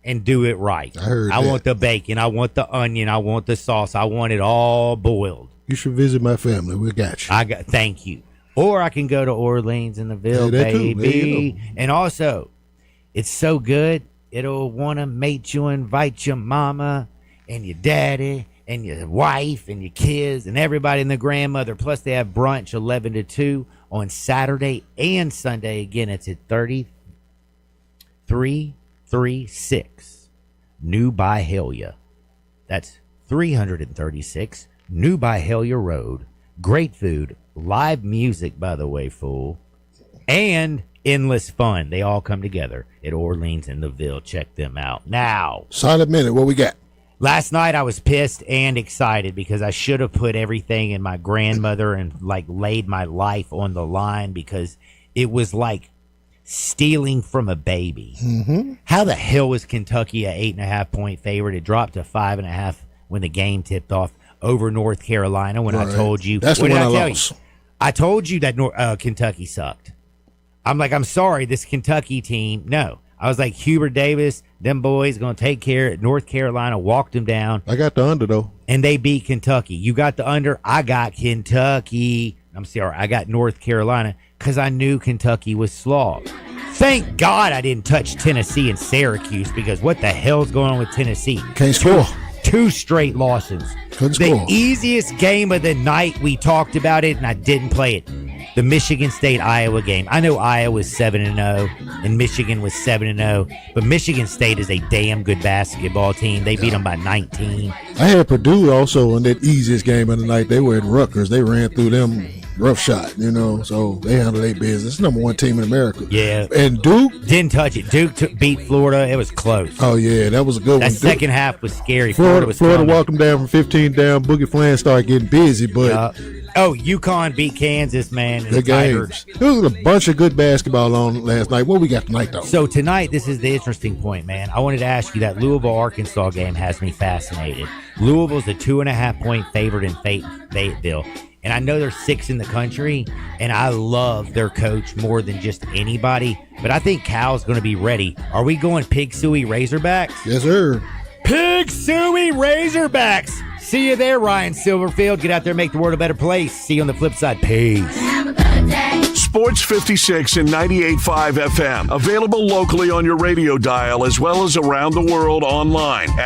and do it right. I heard I that. want the bacon. I want the onion. I want the sauce. I want it all boiled. You should visit my family. We got you. Thank you. Or I can go to Orleans in the Ville, Hey, that too. There you baby. go. And also, it's so good, it'll want to make you invite your mama and your daddy and your wife and your kids and everybody and the grandmother. Plus, they have brunch 11 to 2 on Saturday and Sunday. Again, it's at 3336 New Byhalia. That's 336 New Byhalia Road. Great food, live music, by the way, fool, and endless fun. They all come together at Orleans in the Ville. Check them out. Now, Silent Minute, what we got? last night I was pissed and excited because I should have put everything in my grandmother and laid my life on the line, because it was like stealing from a baby. Mm-hmm. How the hell was Kentucky a 8.5 point favorite? It dropped to 5.5 when the game tipped off over North Carolina. When I Right. told you, That's the what did one I I tell lost. you? I told you that Kentucky sucked. I'm like, I'm sorry, this Kentucky team. No, I was like, Hubert Davis, them boys going to take care of North Carolina, walked them down. I got the under, though. And they beat Kentucky. You got the under. I got Kentucky. I'm sorry, I got North Carolina because I knew Kentucky was slow. Thank God I didn't touch Tennessee and Syracuse, because what the hell's going on with Tennessee? Can't score. 2 straight losses. Couldn't The score. easiest game of the night, we talked about it, and I didn't play it. The Michigan State-Iowa game. I know Iowa was 7-0, and Michigan was 7-0, but Michigan State is a damn good basketball team. They beat them by 19. I had Purdue also in that easiest game of the night. They were at Rutgers. They ran through them rough shot, so they handled their business. Number 1 team in America. Yeah. And Duke? Didn't touch it. Duke beat Florida. It was close. Oh, yeah, that was a good That one. second half was scary. Florida was coming. walked them down from 15 down. Boogie Flan started getting busy, but UConn beat Kansas, man. And good the Tigers. games. There was a bunch of good basketball on last night. What we got tonight, though? So tonight, this is the interesting point, man. I wanted to ask you, that Louisville-Arkansas game has me fascinated. Louisville's a 2.5 point favorite in Fayetteville. And I know they're 6th in the country, and I love their coach more than just anybody. But I think Cal's going to be ready. Are we going Pig Suey Razorbacks? Yes, sir. Pig Suey Razorbacks. See you there, Ryan Silverfield. Get out there, make the world a better place. See you on the flip side. Peace. Sports 56 and 98.5 FM. Available locally on your radio dial as well as around the world online at